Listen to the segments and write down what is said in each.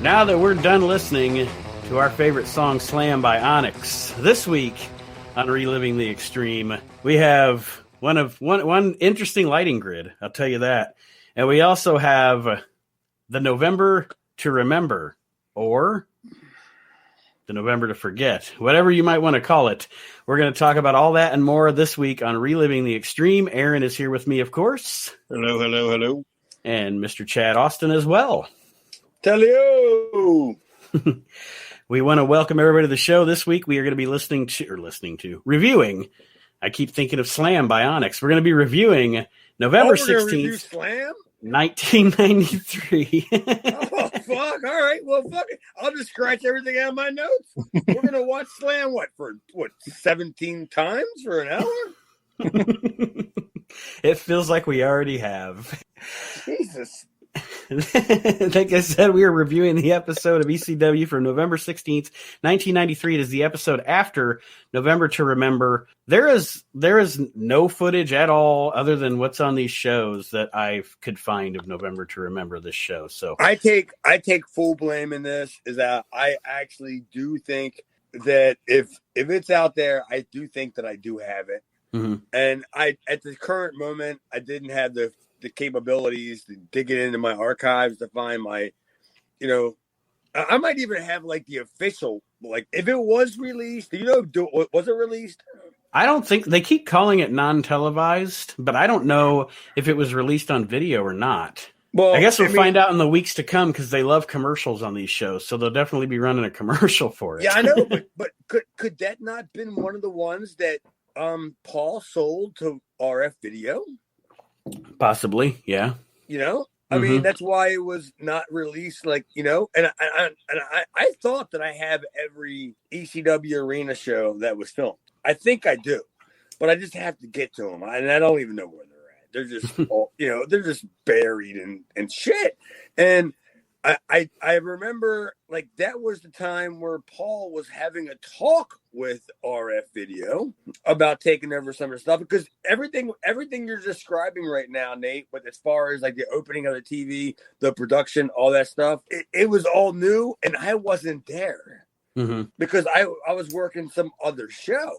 Now that we're done listening to our favorite song, Slam by Onyx, this week on Reliving the Extreme, we have one interesting lighting grid, I'll tell you that. And we also have the November to Remember, or the November to Forget, whatever you might want to call it. We're going to talk about all that and more this week on Reliving the Extreme. Aaron is here with me, of course. Hello, hello, hello. And Mr. Chad Austin as well. Tell you. We want to welcome everybody to the show. This week we are going to be reviewing. I keep thinking of Slam by Onyx. We're going to be reviewing November 16th, 1993. Oh, fuck. All right. Well, fuck it. I'll just scratch everything out of my notes. We're going to watch Slam, 17 times for an hour? It feels like we already have. Jesus. Like I said, we are reviewing the episode of ECW from November 16th, 1993. It is the episode after November to Remember. There is no footage at all other than what's on these shows that I could find of November to Remember this show. So I take full blame in this, is that I actually do think that if it's out there, I do think that I do have it. Mm-hmm. And at the current moment, I didn't have the capabilities to dig it into my archives to find my, I might even have like the official, like if it was released, was it released? I don't think they keep calling it non-televised, but I don't know if it was released on video or not. Well, I guess we'll find out in the weeks to come because they love commercials on these shows, so they'll definitely be running a commercial for it. Yeah, I know, but could that not been one of the ones that Paul sold to RF Video? Possibly, yeah. I mean, that's why it was not released, and I thought that I have every ECW arena show that was filmed. I think I do, but I just have to get to them, and I don't even know where they're at. They're just, they're just buried in shit. And I remember, like, that was the time where Paul was having a talk with RF Video about taking over some of the stuff, because everything you're describing right now, Nate, but as far as like the opening of the TV, the production, all that stuff, it was all new, and I wasn't there because I was working some other show,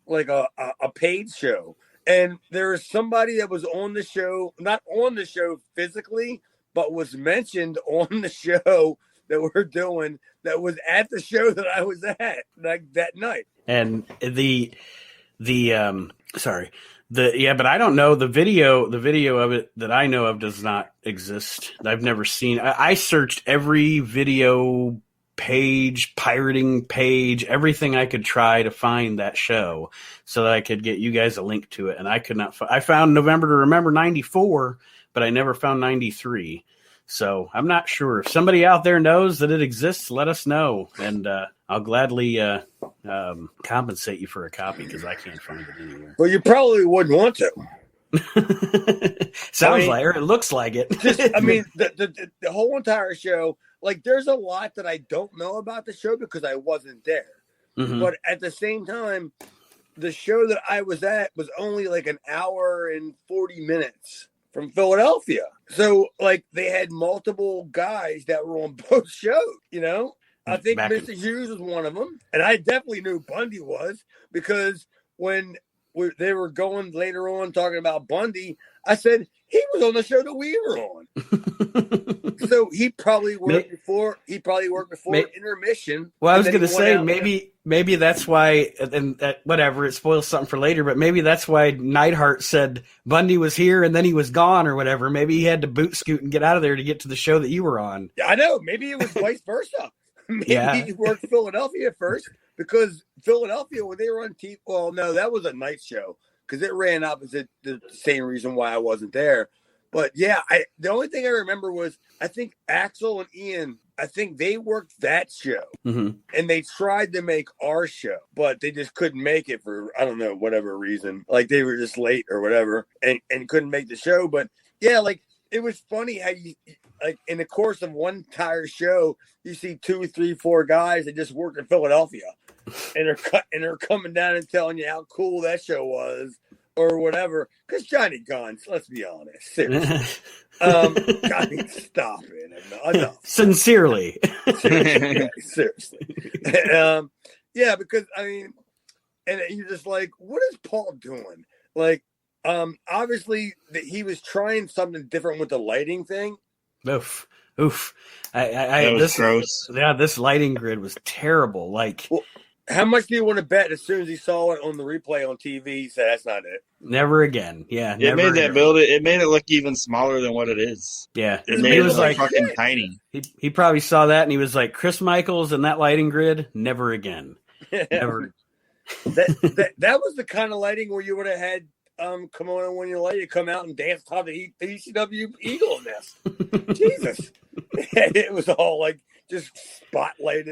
like a paid show, and there was somebody that was on the show, not on the show physically, but was mentioned on the show that we're doing, that was at the show that I was at, like, that night. And but I don't know, the video of it that I know of does not exist. I've never seen. I searched every video page, pirating page, everything I could try to find that show so that I could get you guys a link to it, and I could not. I found November to Remember 94, but I never found 93. So I'm not sure. If somebody out there knows that it exists, let us know, and I'll gladly compensate you for a copy, because I can't find it anywhere. Well, you probably wouldn't want to. Sounds like it. It looks like it. The whole entire show, like, there's a lot that I don't know about the show because I wasn't there. Mm-hmm. But at the same time, the show that I was at was only like an hour and 40 minutes from Philadelphia. So, like, they had multiple guys that were on both shows, I think Mr. Hughes was one of them. And I definitely knew Bundy was, because when they were going later on talking about Bundy, I said, he was on the show that we were on. So he probably worked before intermission. Well, I was going to say, maybe that's why, and whatever, it spoils something for later, but maybe that's why Neidhart said Bundy was here and then he was gone or whatever. Maybe he had to boot scoot and get out of there to get to the show that you were on. Yeah, I know. Maybe it was vice versa. Maybe he worked Philadelphia first, because Philadelphia, when they were on TV, well, no, that was a night show, because it ran opposite the same reason why I wasn't there. But yeah, the only thing I remember was, I think Axel and Ian, I think they worked that show, and they tried to make our show, but they just couldn't make it for, I don't know, whatever reason. Like, they were just late or whatever, and couldn't make the show. But yeah, like, it was funny how you, like, in the course of one entire show, you see 2, 3, 4 guys that just worked in Philadelphia, and they're coming down and telling you how cool that show was, or whatever. Because Johnny Guns, let's be honest, seriously. Johnny, stop it. Enough. Sincerely. Seriously. Yeah, because I mean, and you're just like, what is Paul doing? Like, obviously he was trying something different with the lighting thing. Oof. That was gross. Yeah, this lighting grid was terrible. Like, well, how much do you want to bet? As soon as he saw it on the replay on TV, he said, "That's not it. Never again." Yeah, it made that build. It made it look even smaller than what it is. Yeah, it made it like fucking tiny. He probably saw that and he was like, "Chris Michaels and that lighting grid, never again." Never. That was the kind of lighting where you would have had come on when you're late, come out and dance top the ECW Eagle nest. Jesus, it was all like just spotlighted.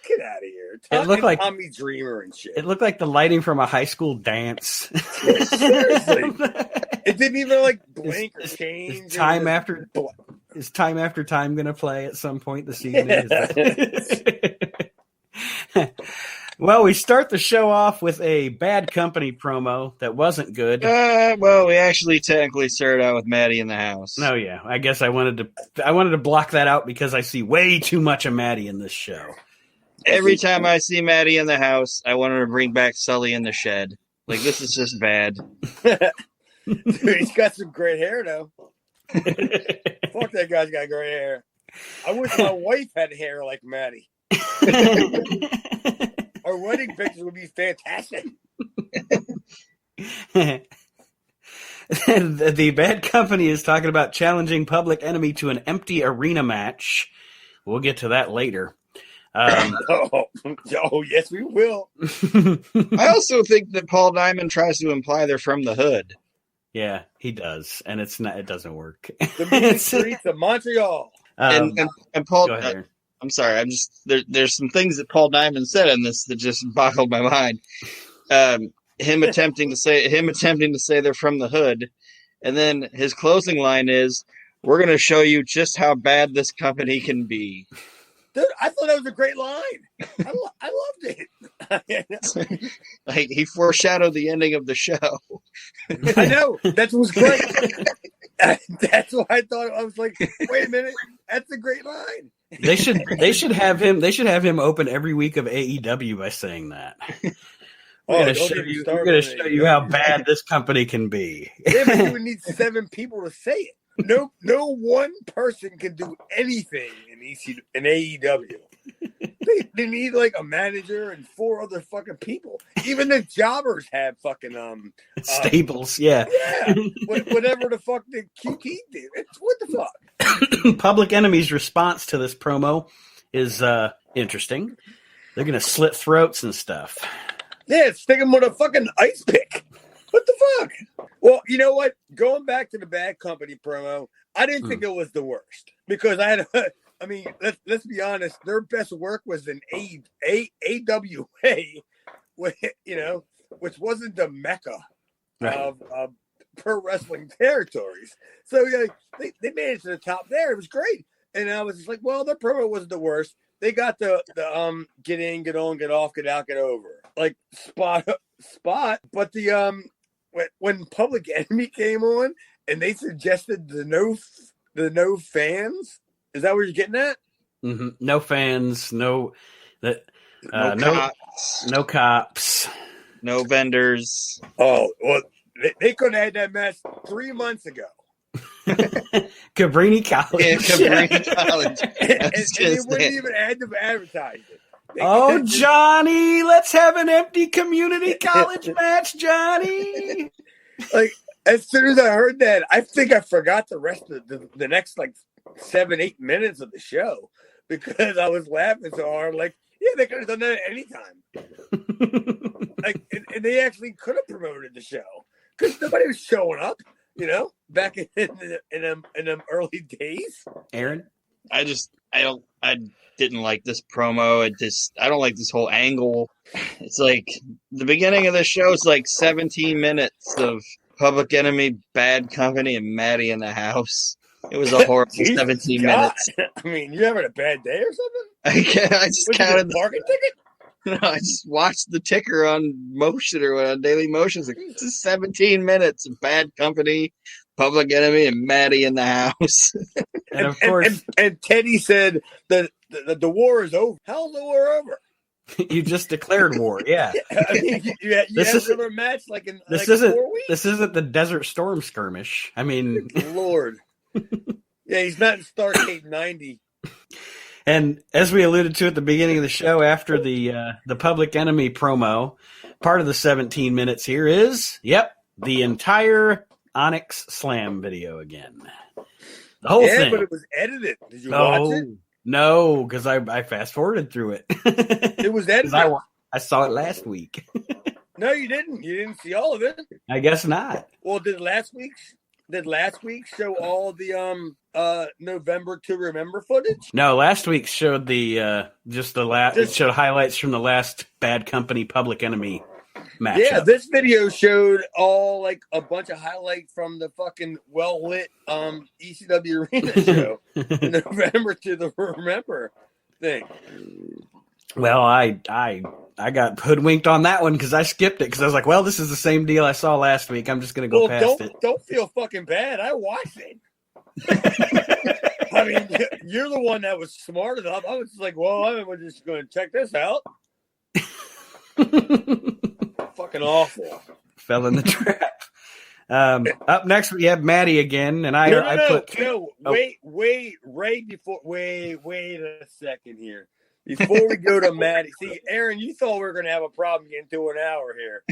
Get out of here! It looked like Tommy Dreamer and shit. It looked like the lighting from a high school dance. Seriously, it didn't even like blink or change. Is time after time going to play at some point this evening? Yeah. Well, we start the show off with a Bad Company promo that wasn't good. Well, we actually technically started out with Maddie in the house. No, yeah. I guess I wanted to block that out because I see way too much of Maddie in this show. Every time I see Maddie in the house, I wanted to bring back Sully in the shed. Like, this is just bad. Dude, he's got some great hair, though. Fuck, that guy's got great hair. I wish my wife had hair like Maddie. Our wedding pictures would be fantastic. The Bad Company is talking about challenging Public Enemy to an empty arena match. We'll get to that later. Oh, yes, we will. I also think that Paul Diamond tries to imply they're from the hood. Yeah, he does, and it doesn't work. The main streets of Montreal. And Paul. Go ahead, I'm sorry. There's some things that Paul Diamond said in this that just boggled my mind. Him attempting to say they're from the hood, and then his closing line is, "We're going to show you just how bad this company can be." Dude, I thought that was a great line. I loved it. Like, he foreshadowed the ending of the show. I know. That was great. That's why I thought. I was like, wait a minute, that's a great line. They should have him open every week of AEW by saying that. We're going to show you how bad this company can be. Yeah, but you would need 7 people to say it. No one person can do anything in AEW. They need like a manager and 4 other fucking people. Even the jobbers have fucking stables. Yeah. Whatever the fuck the QT did. What the fuck? Public Enemy's response to this promo is interesting. They're gonna slit throats and stuff. Yeah, stick them with a fucking ice pick. What the fuck? Well, you know what? Going back to the Bad Company promo, I didn't think it was the worst because I mean, let's be honest. Their best work was in AWA, which wasn't the mecca of pro wrestling territories. So they made it to the top there. It was great, and I was just like, well, their promo wasn't the worst. They got the get in, get on, get off, get out, get over, like spot. But the when Public Enemy came on and they suggested the no fans. Is that what you're getting at? Mm-hmm. No fans, no cops, no vendors. Oh, well, they could have had that match 3 months ago. Cabrini College. Yeah, Cabrini College. and they wouldn't even add to advertise Johnny, it. let's have an empty community college match, Johnny. Like, as soon as I heard that, I think I forgot the rest of the next, like, 7-8 minutes of the show because I was laughing so hard. Like, yeah, they could have done that at any time. Like, and they actually could have promoted the show because nobody was showing up, back in them early days. Aaron? I didn't like this promo. I don't like this whole angle. It's like the beginning of the show is like 17 minutes of Public Enemy, Bad Company, and Maddie in the house. It was a horrible 17 minutes. I mean, you having a bad day or something? I just counted the parking ticket. I just watched the ticker on Motion or on Daily Motion. It's like, it's 17 minutes of Bad Company, Public Enemy, and Maddie in the house. And of course, and Teddy said that the war is over. How's the war over? you just declared war. Yeah. I mean, you have another match like in 4 weeks. This isn't the Desert Storm skirmish. I mean, Lord. Yeah, he's not in Stargate 90. And as we alluded to at the beginning of the show, after the Public Enemy promo, part of the 17 minutes here is, the entire Onyx Slam video again. The whole thing. But it was edited. Did you watch it? No, because I fast forwarded through it. It was edited. I saw it last week. No, you didn't. You didn't see all of it. I guess not. Well, did last week show all the November to Remember footage? No, last week showed it showed highlights from the last Bad Company Public Enemy match. Yeah, this video showed all like a bunch of highlights from the fucking well lit ECW arena show. November to the Remember thing. Well, I got hoodwinked on that one because I skipped it because I was like, well, this is the same deal I saw last week. I'm just going to go past it. Don't feel fucking bad. I watched it. I mean, you're the one that was smart enough. I was just like, well, I'm just going to check this out. Fucking awful. Fell in the trap. Up next, we have Maddie again, and wait a second here. Before we go to Maddie, see, Aaron, you thought we were going to have a problem getting to an hour here.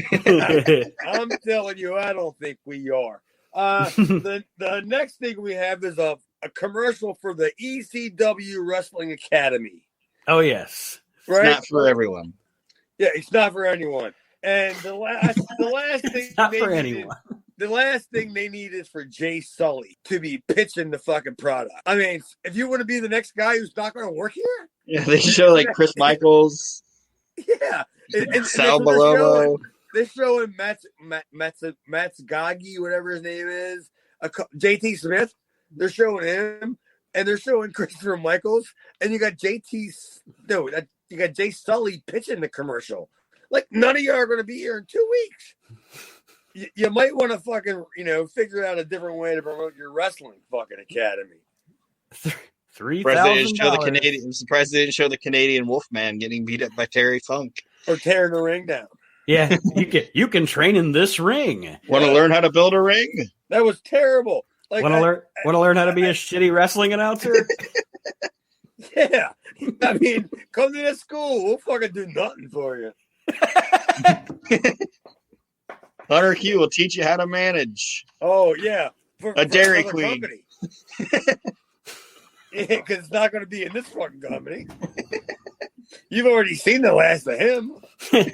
I'm telling you, I don't think we are. The next thing we have is a commercial for the ECW Wrestling Academy. Oh, yes. Right? Not for everyone. Yeah, it's not for anyone. And the last thing not for anyone. The last thing they need is for Jay Sully to be pitching the fucking product. I mean, if you want to be the next guy who's not going to work here, yeah, they show like Chris Michaels. Yeah, and Sal Balomo. They're showing Matsugagi, whatever his name is, JT Smith. They're showing him, and they're showing Christopher Michaels, and you got Jay Sully pitching the commercial. Like, none of you are going to be here in 2 weeks. You might want to fucking, figure out a different way to promote your wrestling fucking academy. $3,000. I'm surprised they didn't show the Canadian Wolfman getting beat up by Terry Funk. Or tearing the ring down. Yeah, you can train in this ring. Want to learn how to build a ring? That was terrible. Like, want to learn how to be a shitty wrestling announcer? Yeah. I mean, come to this school. We'll fucking do nothing for you. Hunter Q will teach you how to manage. Oh, yeah. For Dairy Queen. Yeah, because it's not going to be in this fucking company. You've already seen the last of him. This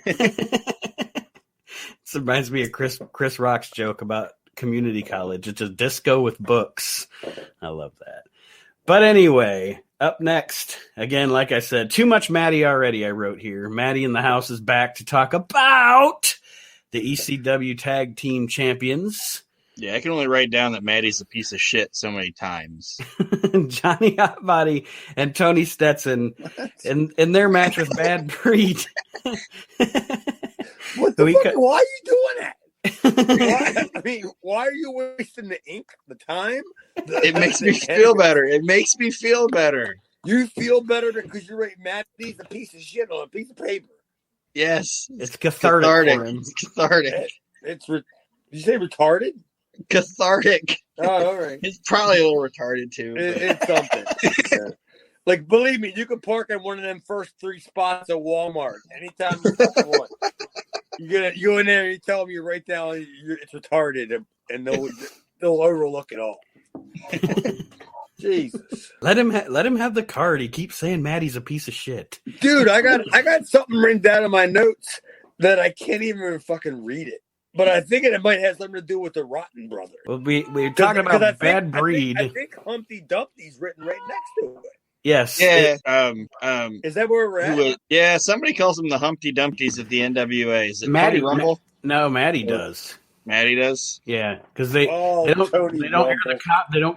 reminds me of Chris Rock's joke about community college. It's a disco with books. I love that. But anyway, up next, again, like I said, too much Maddie already, I wrote here. Maddie in the house is back to talk about the ECW Tag Team Champions. Yeah, I can only write down that Maddie's a piece of shit so many times. Johnny Hotbody and Tony Stetson in their match with Bad Breed. What the fuck? Why are you doing that? Why are you wasting the ink, the time? It makes me feel better. It makes me feel better. You feel better because you write Maddie's a piece of shit on a piece of paper. Yes. It's cathartic. For him. It's cathartic. Did you say retarded? Cathartic. Oh, all right. It's probably a little retarded too. It's something. Yeah. Like, believe me, you can park in one of them first 3 spots at Walmart anytime you want. You go in there and you tell them you write down it's retarded, and they'll overlook it all. Jesus. Let him have the card. He keeps saying Maddie's a piece of shit. Dude, I got something written down in my notes that I can't even fucking read it. But I think it might have something to do with the Rotten Brothers. Well, we're talking about Bad Breed. I think Humpty Dumpty's written right next to it. Yes. Yeah. Is that where we're at? Somebody calls them the Humpty Dumpties of the NWA. Is it Maddie Tony Rumble? No, Maddie does. Maddie does. Yeah, because they don't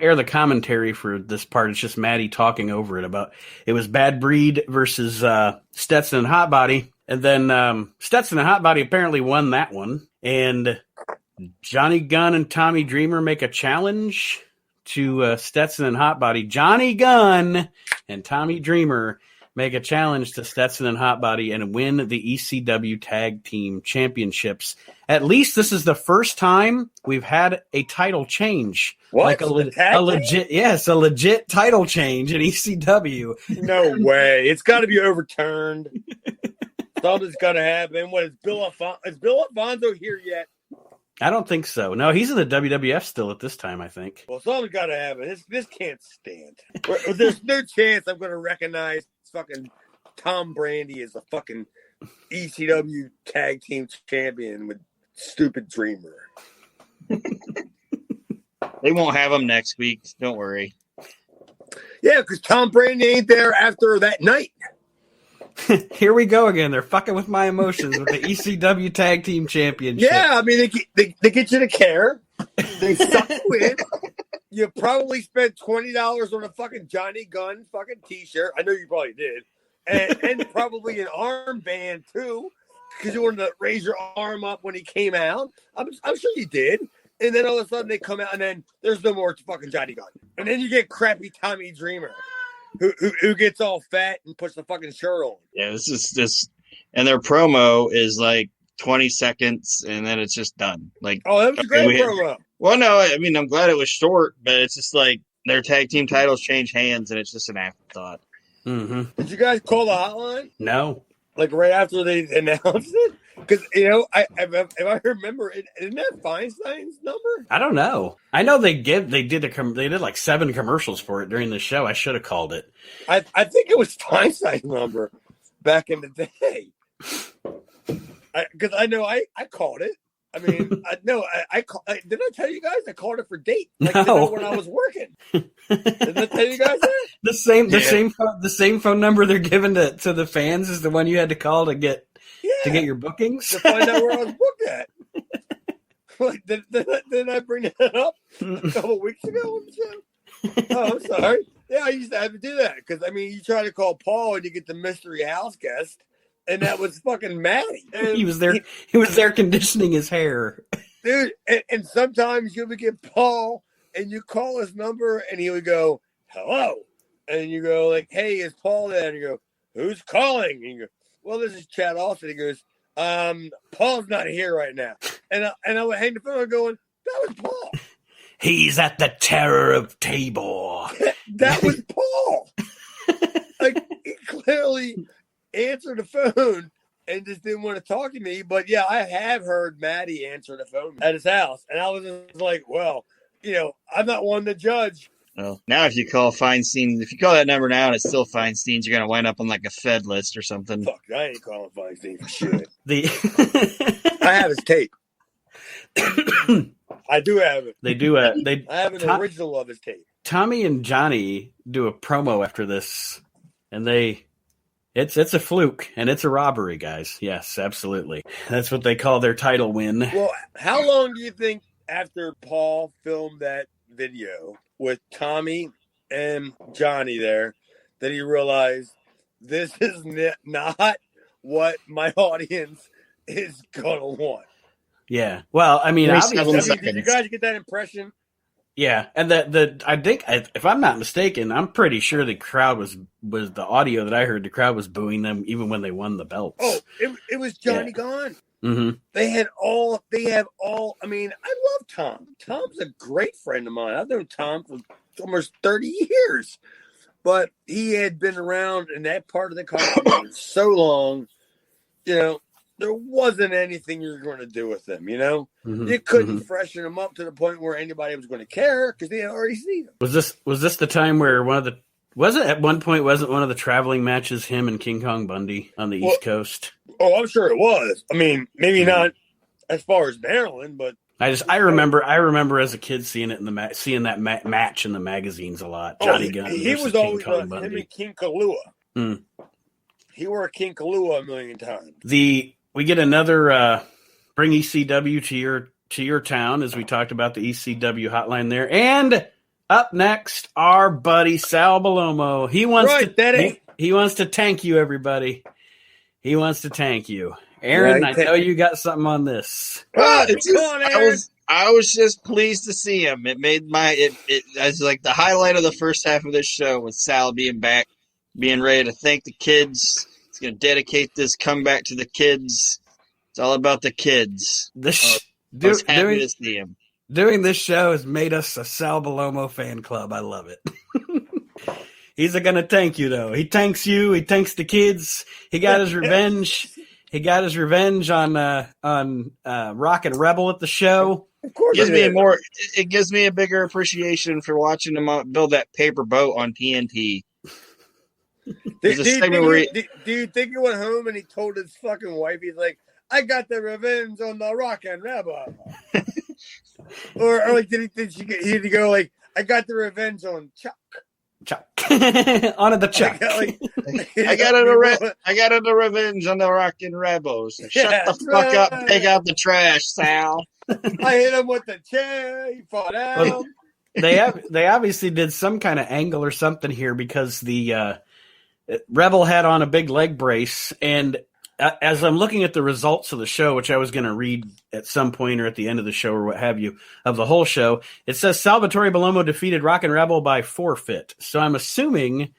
air the commentary for this part. It's just Maddie talking over it about it was Bad Breed versus Stetson and Hotbody. And then Stetson and Hotbody apparently won that one. And Johnny Gunn and Tommy Dreamer make a challenge to Stetson and Hotbody. Johnny Gunn and Tommy Dreamer make a challenge to Stetson and Hotbody and win the ECW Tag Team Championships. At least this is the first time we've had a title change. What? Like a legit title change in ECW. No way. It's got to be overturned. Something's got to happen. What is Bill Alfonso here yet? I don't think so. No, he's in the WWF still at this time, I think. Well, something's got to happen. This can't stand. There's no chance I'm going to recognize fucking Tom Brady as a fucking ECW Tag Team Champion with stupid Dreamer. They won't have him next week. Don't worry. Yeah, because Tom Brady ain't there after that night. Here we go again. They're fucking with my emotions with the ECW Tag Team Championship. Yeah, I mean, they get you to care. They suck you in. You probably spent $20 on a fucking Johnny Gunn fucking T-shirt. I know you probably did. And probably an armband, too, because you wanted to raise your arm up when he came out. I'm sure you did. And then all of a sudden they come out, and then there's no more fucking Johnny Gunn. And then you get crappy Tommy Dreamer, who gets all fat and puts the fucking shirt on. Yeah, this is and their promo is like 20 seconds, and then it's just done. Like, oh, that was a great promo. Well, no, I mean, I'm glad it was short, but it's just like their tag team titles change hands, and it's just an afterthought. Mm-hmm. Did you guys call the hotline? No. Like right after they announced it? Because, you know, if I remember, isn't that Feinstein's number? I don't know. I know they did like 7 commercials for it during the show. I should have called it. I think it was Feinstein's number back in the day. Because I know I called it. I mean, did I tell you guys I called it for date? Like, no. When I was working. Did I tell you guys that? The same phone number they're giving to the fans is the one you had to call to get your bookings? To find out where I was booked at. Like, did I bring that up a couple weeks ago on the show? Oh, I'm sorry. Yeah, I used to have to do that because, I mean, you try to call Paul and you get the mystery house guest, and that was fucking Matty. And he was there conditioning his hair. Dude, and sometimes you would get Paul and you call his number and he would go, hello. And you go like, hey, is Paul there? And you go, who's calling? And you go, well, this is Chad Austin. He goes, Paul's not here right now. And I would hang the phone going, that was Paul. He's at the Terror of Tabor. That was Paul. Like, he clearly answered the phone and just didn't want to talk to me. But yeah, I have heard Matty answer the phone at his house. And I was just like, well, you know, I'm not one to judge. Well, now if you call Feinstein, if you call that number now and it's still Feinstein's, you're going to wind up on like a Fed list or something. Fuck, I ain't calling Feinstein for shit. I have his tape. I do have it. They do I have an original of his tape. Tommy and Johnny do a promo after this, and it's a fluke and it's a robbery, guys. Yes, absolutely. That's what they call their title win. Well, how long do you think after Paul filmed that video with Tommy and Johnny there that he realized this is not what my audience is gonna want? Yeah. Well, I mean, obviously, did you guys get that impression? Yeah, and I think, if I'm not mistaken, I'm pretty sure the crowd was the audio that I heard. The crowd was booing them even when they won the belts. Oh, it was Johnny Gone. Mm-hmm. They have all. I mean, I love Tom. Tom's a great friend of mine. I've known Tom for almost 30 years, but he had been around in that part of the country for so long. You know, there wasn't anything you were going to do with them. You know, you couldn't freshen them up to the point where anybody was going to care because they had already seen them. Was this the time where wasn't one of the traveling matches him and King Kong Bundy on the East Coast? Oh, I'm sure it was. I mean, maybe not as far as Maryland, but I remember as a kid seeing it seeing that match in the magazines a lot. Johnny Gunn. He was always him and King Kalua. He wore a King Kalua a million times. We get another bring ECW to your town, as we talked about the ECW hotline there. And up next, our buddy Sal Balomo. He wants to tank you, everybody. He wants to tank you. Aaron, I know you got something on this. I was just pleased to see him. It made it as like the highlight of the first half of this show was Sal being back, being ready to thank the kids. He's going to dedicate this comeback to the kids. It's all about the kids. I was happy to see him. Doing this show has made us a Sal Bellomo fan club. I love it. He's going to thank you, though. He thanks you. He thanks the kids. He got his revenge. He got his revenge on Rock and Rebel at the show. Of course, it gives me a bigger appreciation for watching him build that paper boat on TNT. Do you think he went home and he told his fucking wife, he's like, I got the revenge on the Rock and Rebel? or like, did he go like, I got the revenge on Chuck? Onto the Chuck. I got the revenge on the Rock and Rebels. Shut the fuck up. Take out the trash, Sal. I hit him with the chair. He fought out. They obviously did some kind of angle or something here because the Rebel had on a big leg brace, and as I'm looking at the results of the show, which I was going to read at some point or at the end of the show or what have you, of the whole show, it says Salvatore Bellomo defeated Rock and Rebel by forfeit. So I'm assuming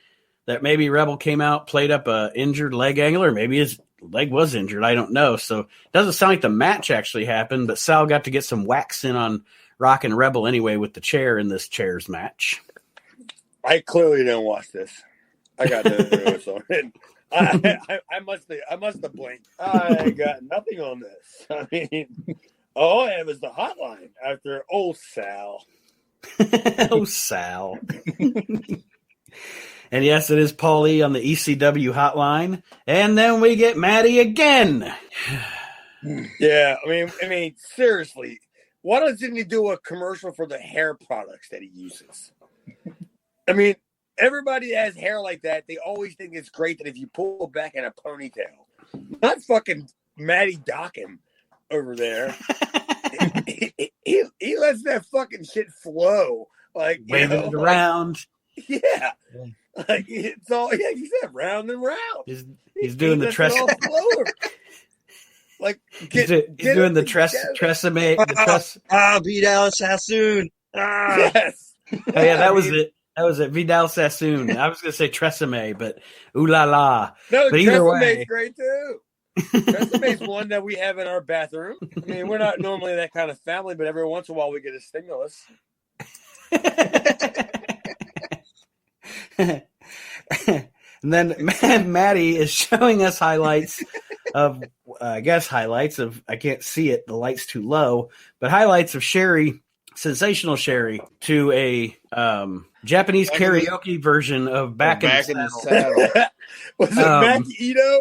that maybe Rebel came out, played up a injured leg angle, or maybe his leg was injured. I don't know. So it doesn't sound like the match actually happened, but Sal got to get some wax in on Rock and Rebel anyway with the chair in this chairs match. I clearly didn't watch this. I got notes on it. I must have blinked. I got nothing on this. I mean, all I have is the hotline after old Sal. Oh, Sal. And yes, it is Paulie on the ECW hotline. And then we get Maddie again. Yeah, I mean, seriously, why doesn't he do a commercial for the hair products that he uses? I mean, everybody that has hair like that, they always think it's great that if you pull it back in a ponytail. Not fucking Matty Dockin over there. he lets that fucking shit flow. Like, waving it around. Yeah. Like, it's all, yeah, he said round and round. He's doing the tress. Like, he's doing the tress. Vidal Sassoon. Yes. Oh, yeah, that was it. That was it. Vidal Sassoon. I was going to say Tresemme, but ooh la la. No, but either way, great too. Tresemme's one that we have in our bathroom. I mean, we're not normally that kind of family, but every once in a while we get a stimulus. And then Maddie is showing us highlights of, I can't see it, the light's too low, but highlights of Sherry, sensational Sherry, to a Japanese karaoke version of Back in the Saddle. Was it Mac Ito?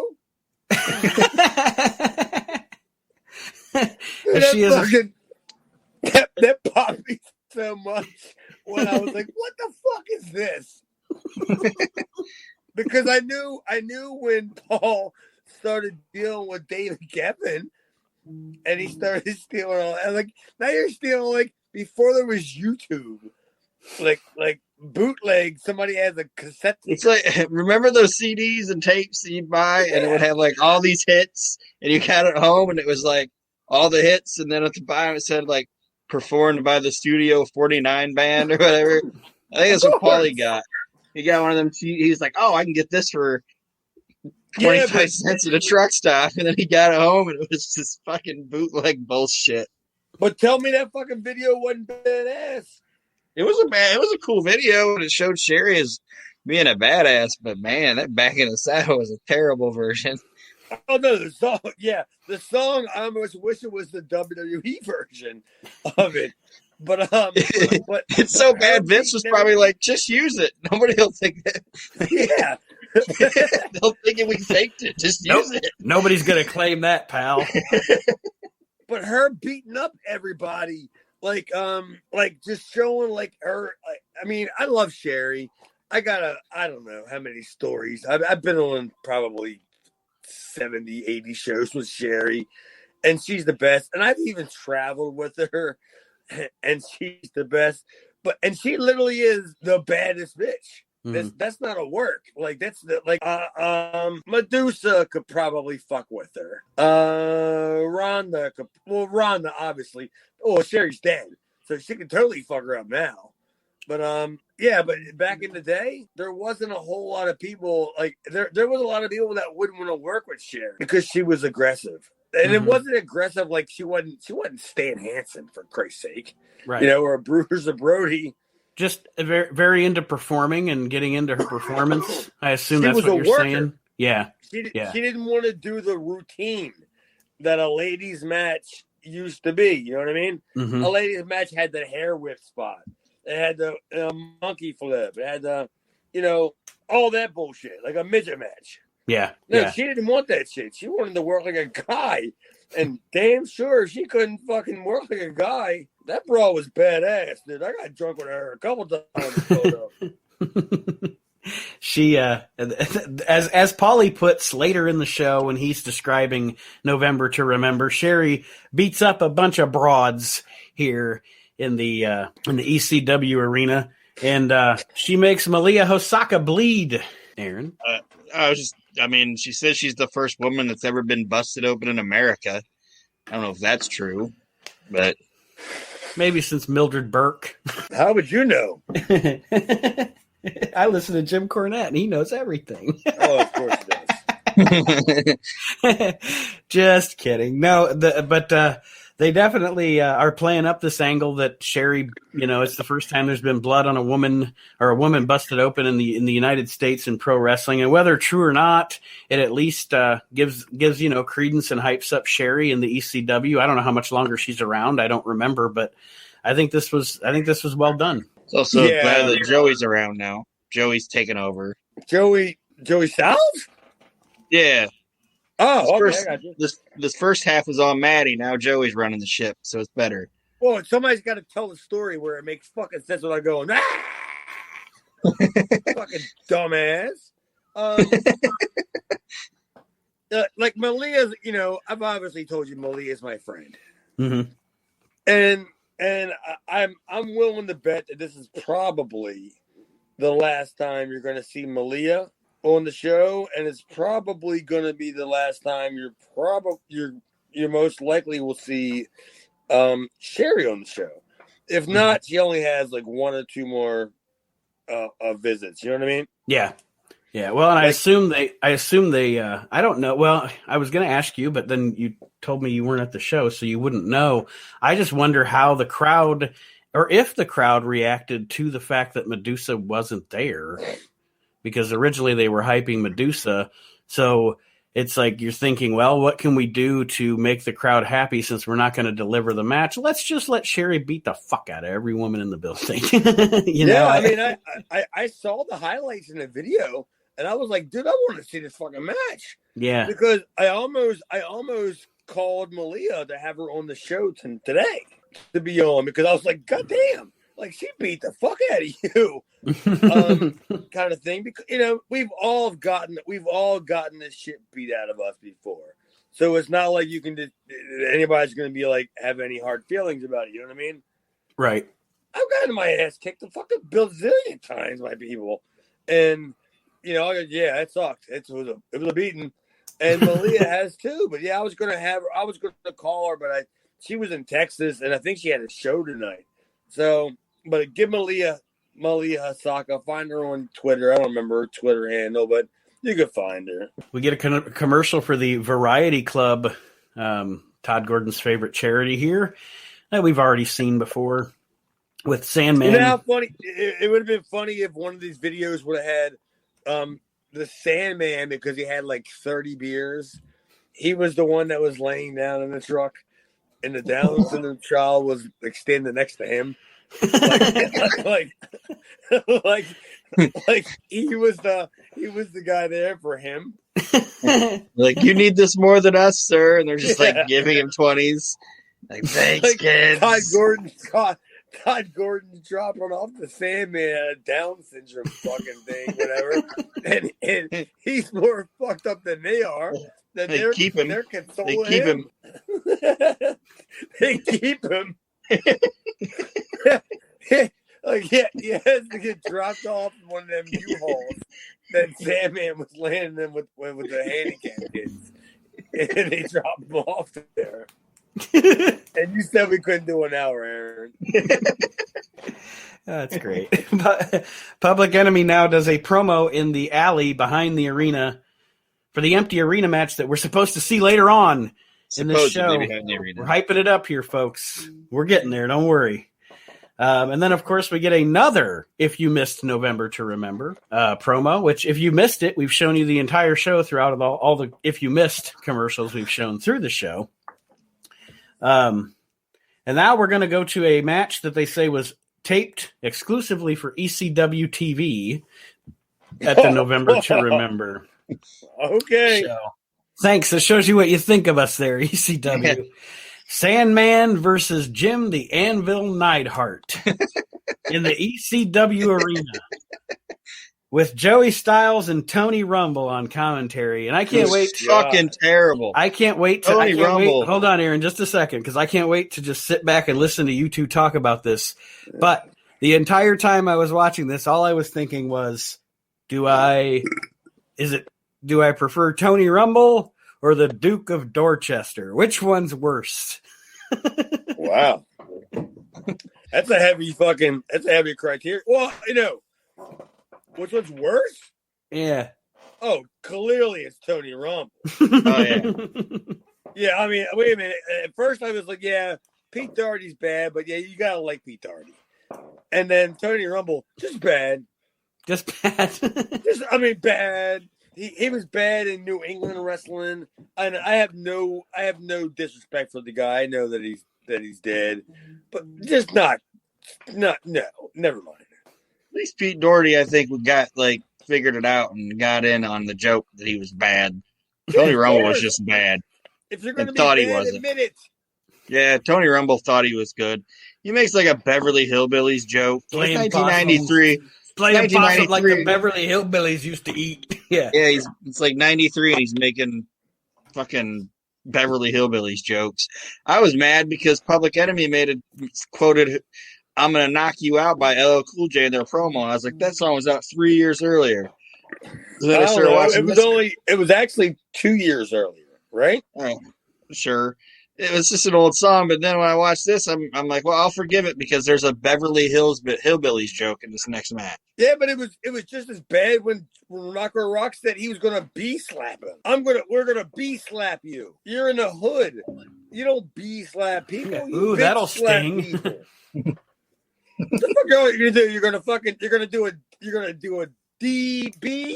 That popped me so much when I was like, what the fuck is this? Because I knew when Paul started dealing with David Geffen and he started stealing all, and like, now you're stealing, like, before there was YouTube, like bootleg, somebody has a cassette. It's like, remember those CDs and tapes that you'd buy, and it would have like all these hits, and you got it home, and it was like all the hits, and then at the bottom it said like performed by the Studio 49 band or whatever. I think that's what Paulie got. He got one of them. He's like, "Oh, I can get this for 25 cents at a truck stop," and then he got it home, and it was just fucking bootleg bullshit. But tell me that fucking video wasn't badass. It was a cool video, and it showed Sherry as being a badass. But man, that Back in the Saddle was a terrible version. Oh no, the song, yeah, the song. I almost wish it was the WWE version of it. But it's so bad. Vince was probably like, just use it. Nobody will think that. Yeah. They'll think we faked it. Just use it. Nobody's going to claim that, pal. But her beating up everybody, like just showing like her. I mean, I love Sherry. I don't know how many stories. I've been on probably 70, 80 shows with Sherry, and she's the best. And I've even traveled with her. And she's the best, and she literally is the baddest bitch. That's not a work. Like that's Medusa could probably fuck with her. Ronda obviously. Oh, Sherry's dead, so she could totally fuck her up now. But but back in the day, there wasn't a whole lot of people like there was a lot of people that wouldn't want to work with Sherry because she was aggressive. And it wasn't aggressive like she wasn't Stan Hansen, for Christ's sake. Right. Or a Bruiser Brody. Just very, very into performing and getting into her performance. I assume that's what you're saying. Yeah. She didn't want to do the routine that a ladies' match used to be. You know what I mean? Mm-hmm. A ladies' match had the hair whip spot. It had the monkey flip. It had the, all that bullshit, like a midget match. Yeah. No, she didn't want that shit. She wanted to work like a guy. And damn sure she couldn't fucking work like a guy. That bra was badass, dude. I got drunk with her a couple times. She, as Paulie puts later in the show when he's describing November to Remember, Sherry beats up a bunch of broads here in the ECW arena, and she makes Malia Hosaka bleed. Aaron, she says she's the first woman that's ever been busted open in America. I don't know if that's true, but maybe since Mildred Burke. How would you know? I listen to Jim Cornette, and he knows everything. Oh, of course he does. Just kidding. No, but they definitely are playing up this angle that Sherry, it's the first time there's been blood on a woman or a woman busted open in the United States in pro wrestling, and whether true or not, it at least gives credence and hypes up Sherry in the ECW. I don't know how much longer she's around. I don't remember, but I think this was well done. It's also glad that Joey's around now. Joey's taken over. Joey Styles? Yeah. Oh, okay, I got you. This first half is on Maddie. Now Joey's running the ship, so it's better. Well, somebody's got to tell the story where it makes fucking sense without going, fucking dumbass. Like Malia's, I've obviously told you Malia's my friend. Mm-hmm. And I'm willing to bet that this is probably the last time you're going to see Malia on the show, and it's probably going to be the last time you most likely will see Sherry on the show. If not, she only has like one or two more visits. You know what I mean? Yeah. Yeah. Well, and I assume they, I don't know. Well, I was going to ask you, but then you told me you weren't at the show, so you wouldn't know. I just wonder how the crowd, or if the crowd reacted to the fact that Medusa wasn't there, because originally they were hyping Medusa. So it's like you're thinking, well, what can we do to make the crowd happy since we're not going to deliver the match? Let's just let Sherry beat the fuck out of every woman in the building. I saw the highlights in the video, and I was like, dude, I want to see this fucking match. Yeah. Because I almost called Malia to have her on the show today to be on, because I was like, God damn, like she beat the fuck out of you. Kind of thing, because we've all gotten this shit beat out of us before, so it's not like you can anybody's going to be like have any hard feelings about it. You know what I mean? Right. I've gotten my ass kicked a fucking bazillion times by people, and it sucked. It was a beating, and Malia has too. But yeah, I was going to call her, but she was in Texas, and I think she had a show tonight. So, but give Malia Hosaka, find her on Twitter. I don't remember her Twitter handle, but you could find her. We get a commercial for the Variety Club, Todd Gordon's favorite charity here, that we've already seen before with Sandman. You know how funny it would have been funny if one of these videos would have had the Sandman, because he had like 30 beers. He was the one that was laying down in the truck, and the Down syndrome child was like standing next to him. like he was the guy there for him. Like, you need this more than us, sir. And they're just like giving him 20s. Like, thanks, kids. Todd Gordon's dropping off the Sandman, Down syndrome fucking thing, whatever. and he's more fucked up than they are. That they keep him. They keep him. Like, yeah, he has to get dropped off in one of them U-Hauls that Sandman was landing them with the handicap kids. And they dropped him off there. And you said we couldn't do an hour, Aaron. That's great. But Public Enemy now does a promo in the alley behind the arena for the empty arena match that we're supposed to see later on in this show. We're hyping it up here, folks. We're getting there. Don't worry. And then, of course, we get another If You Missed November to Remember promo, which if you missed it, we've shown you the entire show throughout all the If You Missed commercials we've shown through the show. And now we're going to go to a match that they say was taped exclusively for ECW TV at the November to Remember. Okay. So, thanks. That shows you what you think of us there, ECW. Sandman versus Jim the Anvil Neidhart in the ECW arena with Joey Styles and Tony Rumble on commentary. And I can't wait. Fucking terrible. I can't wait to Tony Rumble. Hold on, Aaron, just a second, because I can't wait to just sit back and listen to you two talk about this. But the entire time I was watching this, all I was thinking was, do I prefer Tony Rumble or the Duke of Dorchester? Which one's worse? Wow. That's a heavy criteria. Well, which one's worse? Yeah. Oh, clearly it's Tony Rumble. Oh, yeah. Yeah, I mean, wait a minute. At first I was like, yeah, Pete Doherty's bad, but yeah, you gotta like Pete Doherty. And then Tony Rumble, just bad. Just bad. Bad. He was bad in New England wrestling, and I have no disrespect for the guy. I know that he's dead, but just no, never mind. At least Pete Doherty, I think, got figured it out and got in on the joke that he was bad. Tony Rumble was just bad. If you're going to be bad, admit it. Yeah, Tony Rumble thought he was good. He makes a Beverly Hillbillies joke. Playing 1993. Playing possum like the Beverly Hillbillies used to eat. Yeah. Yeah, it's 93 and he's making fucking Beverly Hillbillies jokes. I was mad because Public Enemy quoted "I'm Gonna Knock You Out" by LL Cool J in their promo. I was like, that song was out 3 years earlier. So then I started watching it was actually 2 years earlier, right? Oh, sure. It was just an old song, but then when I watched this, I'm like, well, I'll forgive it because there's a Beverly Hillbillies joke in this next match. Yeah, but it was just as bad when Rocco Rock said he was gonna be slap him. We're gonna be slap you. You're in the hood. You don't be slap people. Ooh, that'll sting. What the fuck are you gonna do? You're gonna do a DB?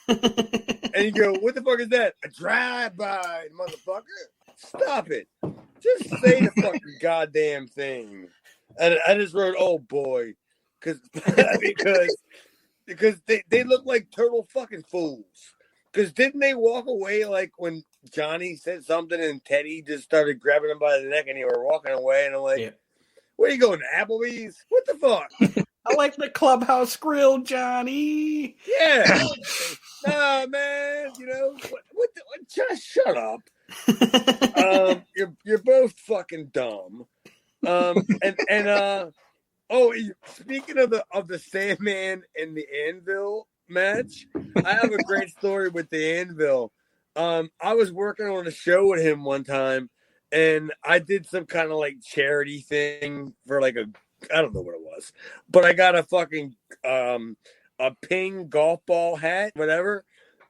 And you go, what the fuck is that? A drive-by, motherfucker. Stop it. Just say the fucking goddamn thing. And I just wrote, oh boy. because they look like total fucking fools. Because didn't they walk away when Johnny said something and Teddy just started grabbing him by the neck and they were walking away? And I'm like, yeah. Where are you going, Applebee's? What the fuck? I like the Clubhouse Grill, Johnny. Yeah. No, man. Just shut up. You're both fucking dumb. Speaking of the Sandman and the Anvil match, I have a great story with the Anvil. I was working on a show with him one time, and I did some kind of charity thing for I don't know what it was, but I got a fucking a ping golf ball hat, whatever.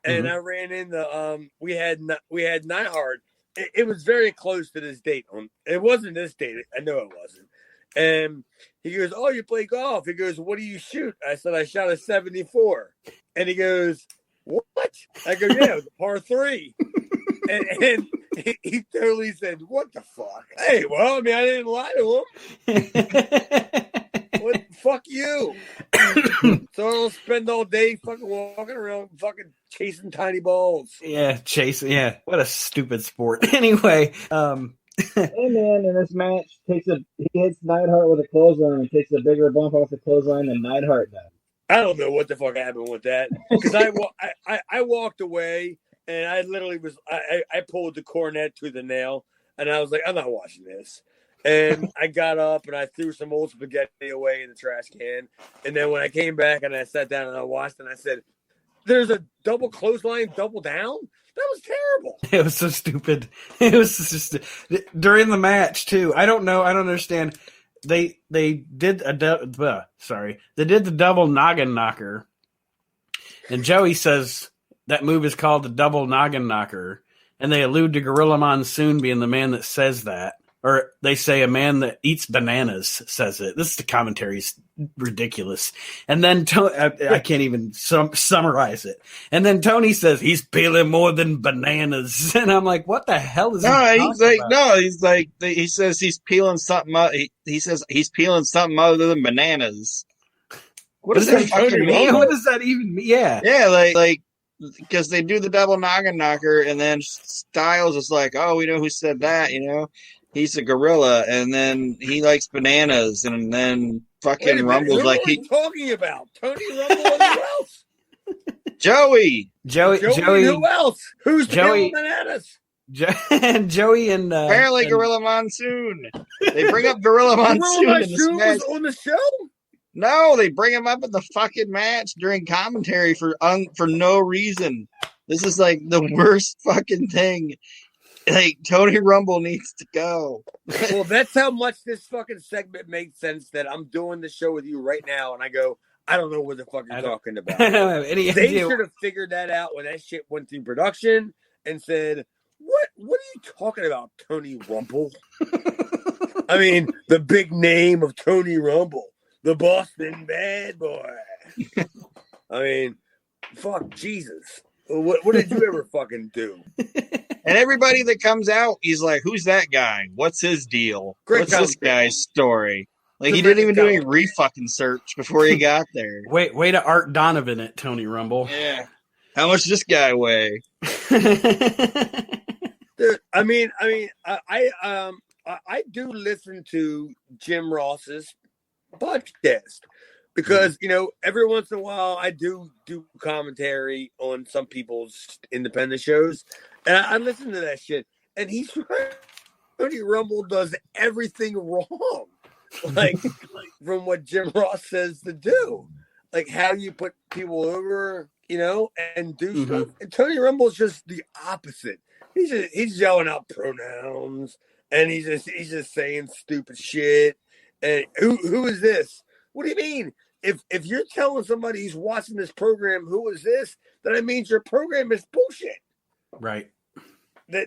And I ran into we had Neidhart. It was very close to this date. It wasn't this date. I know it wasn't. And he goes, "Oh, you play golf?" He goes, "What do you shoot?" I said, "I shot a 74." And he goes, "What?" I go, "Yeah, it was a par 3." and he totally said, "What the fuck?" Hey, well, I didn't lie to him. What? Fuck you. So I'll spend all day fucking walking around fucking chasing tiny balls. Yeah, chasing. Yeah, what a stupid sport. Anyway, Hey man, in this match, he hits Neidhart with a clothesline and takes a bigger bump off the clothesline than Neidhart does. I don't know what the fuck happened with that because I walked away and I literally I pulled the cornet to the nail and I was like, I'm not watching this. And I got up and I threw some old spaghetti away in the trash can. And then when I came back and I sat down and I watched and I said, "There's a double clothesline, double down." That was terrible. It was so stupid. It was just during the match too. I don't know. I don't understand. They did they did the double noggin knocker, and Joey says that move is called the double noggin knocker, and they allude to Gorilla Monsoon being the man that says that, or they say a man that eats bananas says it. This is the commentary's ridiculous. And then I can't even summarize it. And then Tony says he's peeling more than bananas, and I'm like, what the hell is he he says he's peeling something. He says he's peeling something other than bananas. What does that fucking mean? What does that even mean? Yeah, like because they do the double noggin knocker, and then Styles is like, oh, we know who said that, He's a gorilla, and then he likes bananas, and then fucking Rumble's like, who are you talking about? Tony Rumble and who else? Joey. Who else? Who's Joey? Bananas? Joey and apparently Gorilla Monsoon. They bring up Gorilla Monsoon in this match. Was on the show? No, they bring him up in the fucking match during commentary for no reason. This is like the worst fucking thing. Like, Tony Rumble needs to go. Well, that's how much this fucking segment makes sense that I'm doing the show with you right now, and I go, I don't know what the fuck you're talking about. I don't have any They idea. should have figured that out when that shit went through production and said, What are you talking about, Tony Rumble? I mean, the big name of Tony Rumble, the Boston bad boy. I mean, fuck Jesus. What did you ever fucking do? And everybody that comes out, he's like, who's that guy? What's his deal? What's this guy's story? Like, he didn't even do any re-fucking search before he got there. Way to Art Donovan it, Tony Rumble. Yeah. How much does this guy weigh? Dude, I mean, I do listen to Jim Ross's podcast because, every once in a while I do commentary on some people's independent shows. And I listen to that shit, and he's right. Tony Rumble does everything wrong, like from what Jim Ross says to do, like how you put people over, and do stuff. And Tony Rumble's just the opposite. He's yelling out pronouns, and he's just saying stupid shit. And who is this? What do you mean? If you're telling somebody who's watching this program who is this, then it means your program is bullshit. Right. Why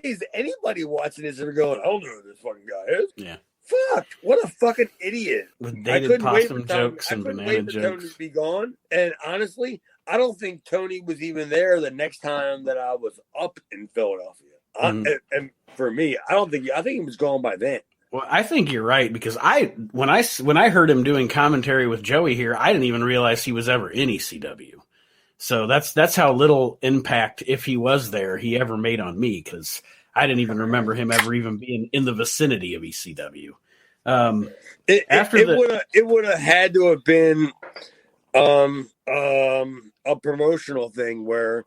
is anybody watching this and going, I don't know who this fucking guy is? Yeah. Fuck. What a fucking idiot. With dated possum jokes and banana jokes. Tony to be gone. And honestly, I don't think Tony was even there the next time that I was up in Philadelphia. And for me, I think he was gone by then. Well, I think you're right, because when I heard him doing commentary with Joey here, I didn't even realize he was ever in ECW. So that's how little impact, if he was there, he ever made on me, because I didn't even remember him ever even being in the vicinity of ECW. It would have had to have been a promotional thing where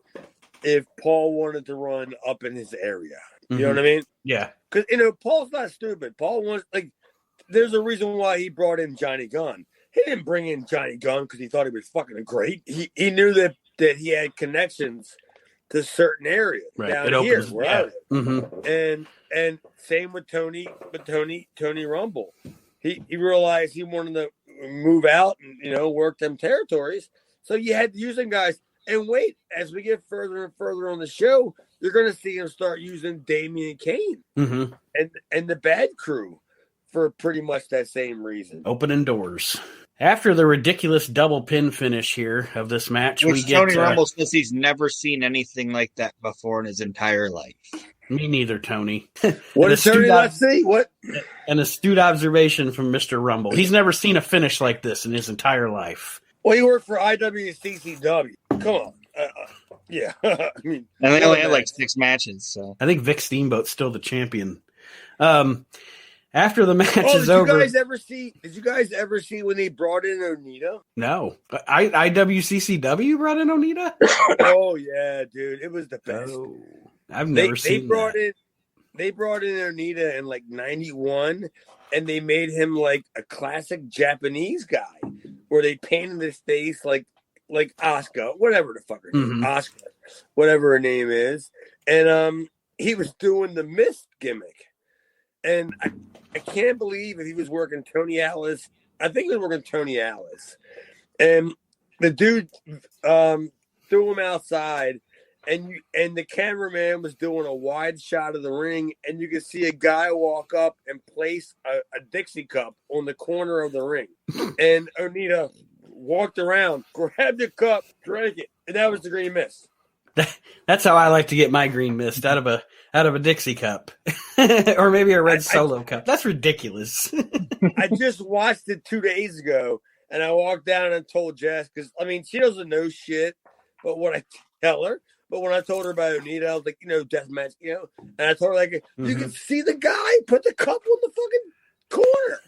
if Paul wanted to run up in his area, you know what I mean? Yeah. Because, Paul's not stupid. Paul wants, there's a reason why he brought in Johnny Gunn. He didn't bring in Johnny Gunn because he thought he was fucking great. He knew that he had connections to certain areas down here. And same with Tony Rumble. He realized he wanted to move out and, work them territories. So you had to use them guys. And wait, as we get further and further on the show, you're going to see him start using Damian Kane and the Bad Crew for pretty much that same reason. Opening doors. After the ridiculous double pin finish here of this match, we get Tony Rumble says he's never seen anything like that before in his entire life. Me neither, Tony. What did Tony not see? What? An astute observation from Mr. Rumble. He's never seen a finish like this in his entire life. Well, he worked for IWCCW. Come on. Yeah. I mean, and they only had like 6 matches. So I think Vic Steamboat's still the champion. After the match is over. Did you guys ever see when they brought in Onita? No. IWCCW brought in Onita? Oh, yeah, dude. It was the best. Oh, I've never seen they brought in Onita in like 91, and they made him like a classic Japanese guy, where they painted his face like Asuka, whatever the fuck her name, Asuka, whatever her name is, and he was doing the mist gimmick, and I can't believe if he was working Tony Atlas. I think he was working Tony Atlas, and the dude threw him outside. And the cameraman was doing a wide shot of the ring, and you could see a guy walk up and place a Dixie cup on the corner of the ring. And Onita walked around, grabbed the cup, drank it, and that was the green mist. That's how I like to get my green mist, out of a Dixie cup, or maybe a red Solo cup. That's ridiculous. I just watched it 2 days ago, and I walked down and told Jess, because I mean she doesn't know shit, but what I tell her. But when I told her about Onita, I was like, deathmatch, and I told her, like, you can see the guy put the cup on the fucking corner.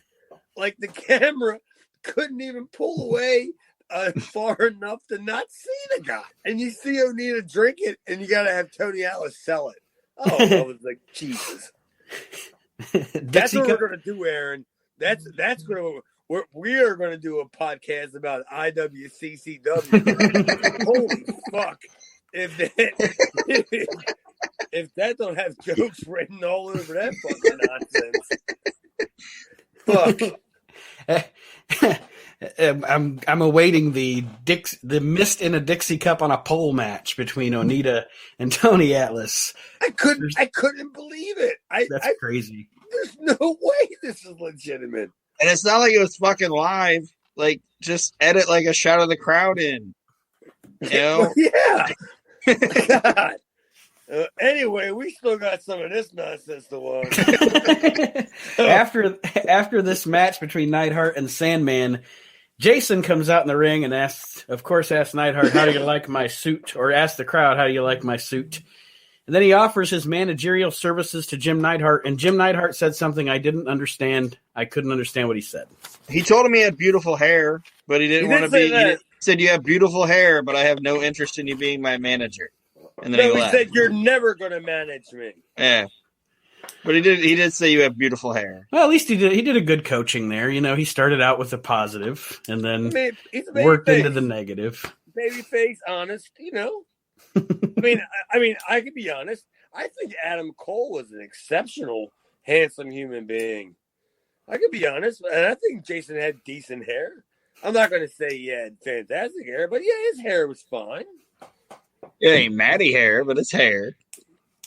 Like, the camera couldn't even pull away far enough to not see the guy. And you see Onita drink it, and you got to have Tony Atlas sell it. Oh, I was like, Jesus. That's what we're going to do, Aaron. That's going to... We are going to do a podcast about IWCCW. Holy fuck. If that don't have jokes written all over that fucking nonsense. I'm awaiting the mist in a Dixie cup on a pole match between Onita and Tony Atlas. I couldn't believe it. That's crazy. There's no way this is legitimate. And it's not like it was fucking live. Like, just edit like a shot of the crowd in. Yeah. God. Anyway, we still got some of this nonsense to watch. After this match between Neidhart and Sandman, Jason comes out in the ring and asks Neidhart, how do you like my suit? Or asks the crowd, how do you like my suit? And then he offers his managerial services to Jim Neidhart, and Jim Neidhart said something I didn't understand. I couldn't understand what he said. He told him he had beautiful hair, but he didn't want to be... He said, you have beautiful hair, but I have no interest in you being my manager. And then he said, you're never going to manage me. Yeah. But he did say you have beautiful hair. Well, at least he did a good coaching there. He started out with the positive and then worked into the negative. Babyface, honest, I mean, I can be honest. I think Adam Cole was an exceptional, handsome human being. I can be honest, and I think Jason had decent hair. I'm not going to say he had fantastic hair, but yeah, his hair was fine. It ain't Matty hair, but it's hair.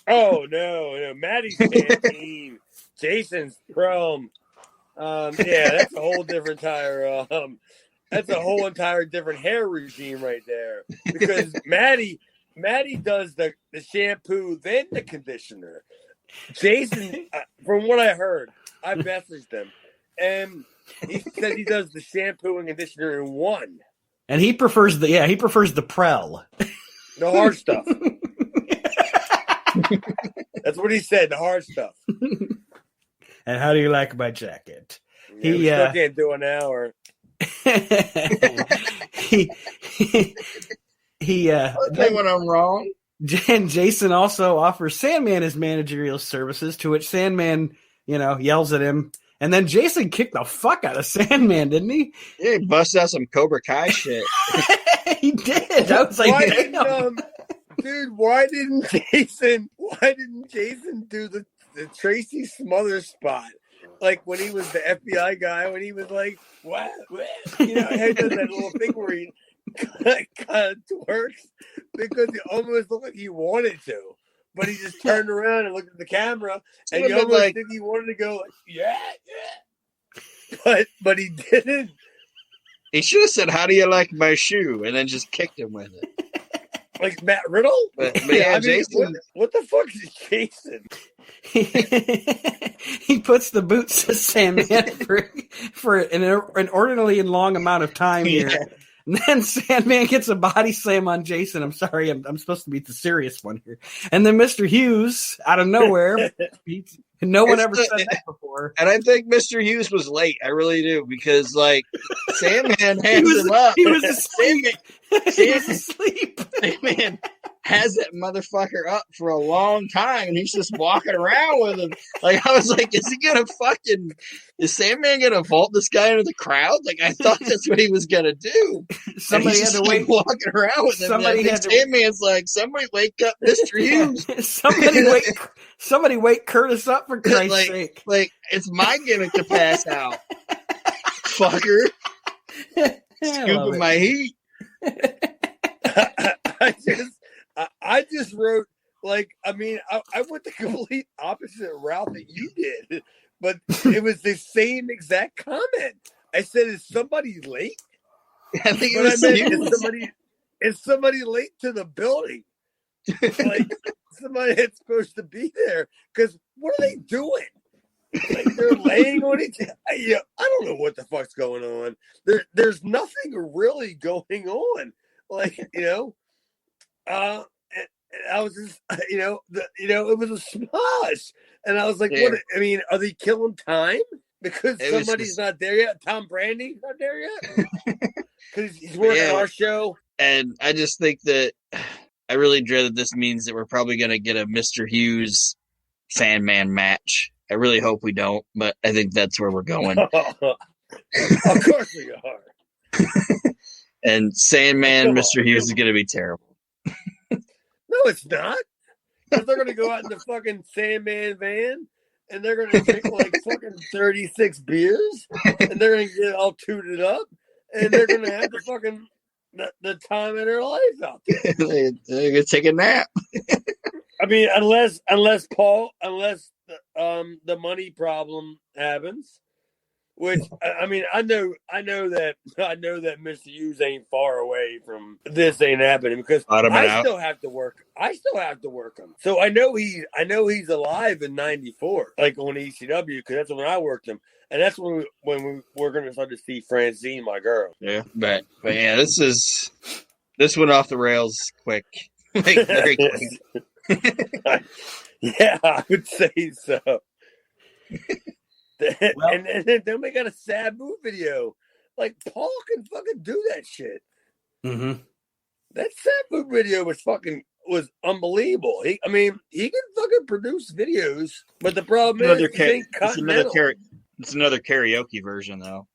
Oh, no. Matty's Pantene. Jason's Chrome. Yeah, that's a whole different that's a whole entire different hair regime right there. Because Matty does the shampoo, then the conditioner. Jason, from what I heard, I messaged him, and he said he does the shampoo and conditioner in one. And he prefers the Prel. The hard stuff. That's what he said, the hard stuff. And how do you like my jacket? Yeah, we still can't do an hour. Then when I'm wrong. And Jason also offers Sandman his managerial services, to which Sandman, yells at him. And then Jason kicked the fuck out of Sandman, didn't he? Yeah, he busted out some Cobra Kai shit. He did. I was like, damn. Dude, why didn't Jason do the Tracy Smothers spot? Like when he was the FBI guy, when he was like, what? He does that little thing where he kind of twerks because it almost looked like he wanted to. But he just turned around and looked at the camera, and he almost think he wanted to go, like, yeah. But he didn't. He should have said, how do you like my shoe? And then just kicked him with it. Like Matt Riddle? But yeah, Jason. What the fuck is Jason? He puts the boots to Sandman for an inordinately long amount of time here. Yeah. And then Sandman gets a body slam on Jason. I'm sorry, I'm supposed to be the serious one here. And then Mr. Hughes, out of nowhere, no one ever said that before. And I think Mr. Hughes was late. I really do. Because, Sandman hands him up. He was asleep. He was asleep. Sandman has that motherfucker up for a long time, and he's just walking around with him. Like, I was like, is Sandman gonna vault this guy into the crowd? Like, I thought that's what he was gonna do. Somebody had to wait. Walking around with him. Sandman's like, somebody wake up Mr. Hughes. Somebody wake Curtis up, for Christ's sake. Like, it's my gimmick to pass out. Fucker. Scooping my heat. I just wrote, like, I mean, I went the complete opposite route that you did, but it was the same exact comment. I said, is somebody late? I think it was is somebody late to the building? Like, somebody that's supposed to be there. Because what are they doing? Like, they're laying on each other. I don't know what the fuck's going on. There's nothing really going on. Like, and I was just, it was a smosh. And I was like, what? I mean, are they killing time? Because somebody's not there yet? Tom Brandy's not there yet? Because he's working on our show. And I just think that I really dread that this means that we're probably going to get a Mr. Hughes Sandman match. I really hope we don't, but I think that's where we're going. Of course we are. And Sandman, Mr. Hughes is going to be terrible. No, it's not. Because they're going to go out in the fucking Sandman van, and they're going to drink like fucking 36 beers, and they're going to get all tooted up, and they're going to have the fucking the time of their life out there. They're going to take a nap. I mean, unless the money problem happens, which I mean, I know that Mr. Hughes ain't far away from this ain't happening because I still have to work him. So I know he's alive in '94, like on ECW, because that's when I worked him, and that's when we're going to start to see Francine, my girl. Yeah, but yeah, this went off the rails quick, like very quick. Yeah, I would say so. And then we got a Sabu video. Like, Paul can fucking do that shit. Mm-hmm. That Sabu video was unbelievable. He can fucking produce videos, but the problem it's another karaoke version, though.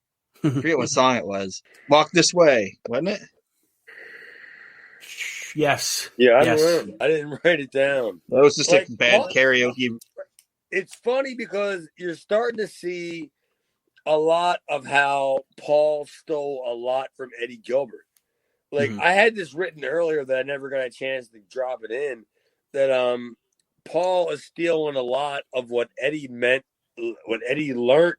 I forget what song it was. Walk This Way, wasn't it? Yes. Yeah, I remember. I didn't write it down. That was just a bad karaoke. It's funny because you're starting to see a lot of how Paul stole a lot from Eddie Gilbert. Like, I had this written earlier that I never got a chance to drop it in, that Paul is stealing a lot of what Eddie learned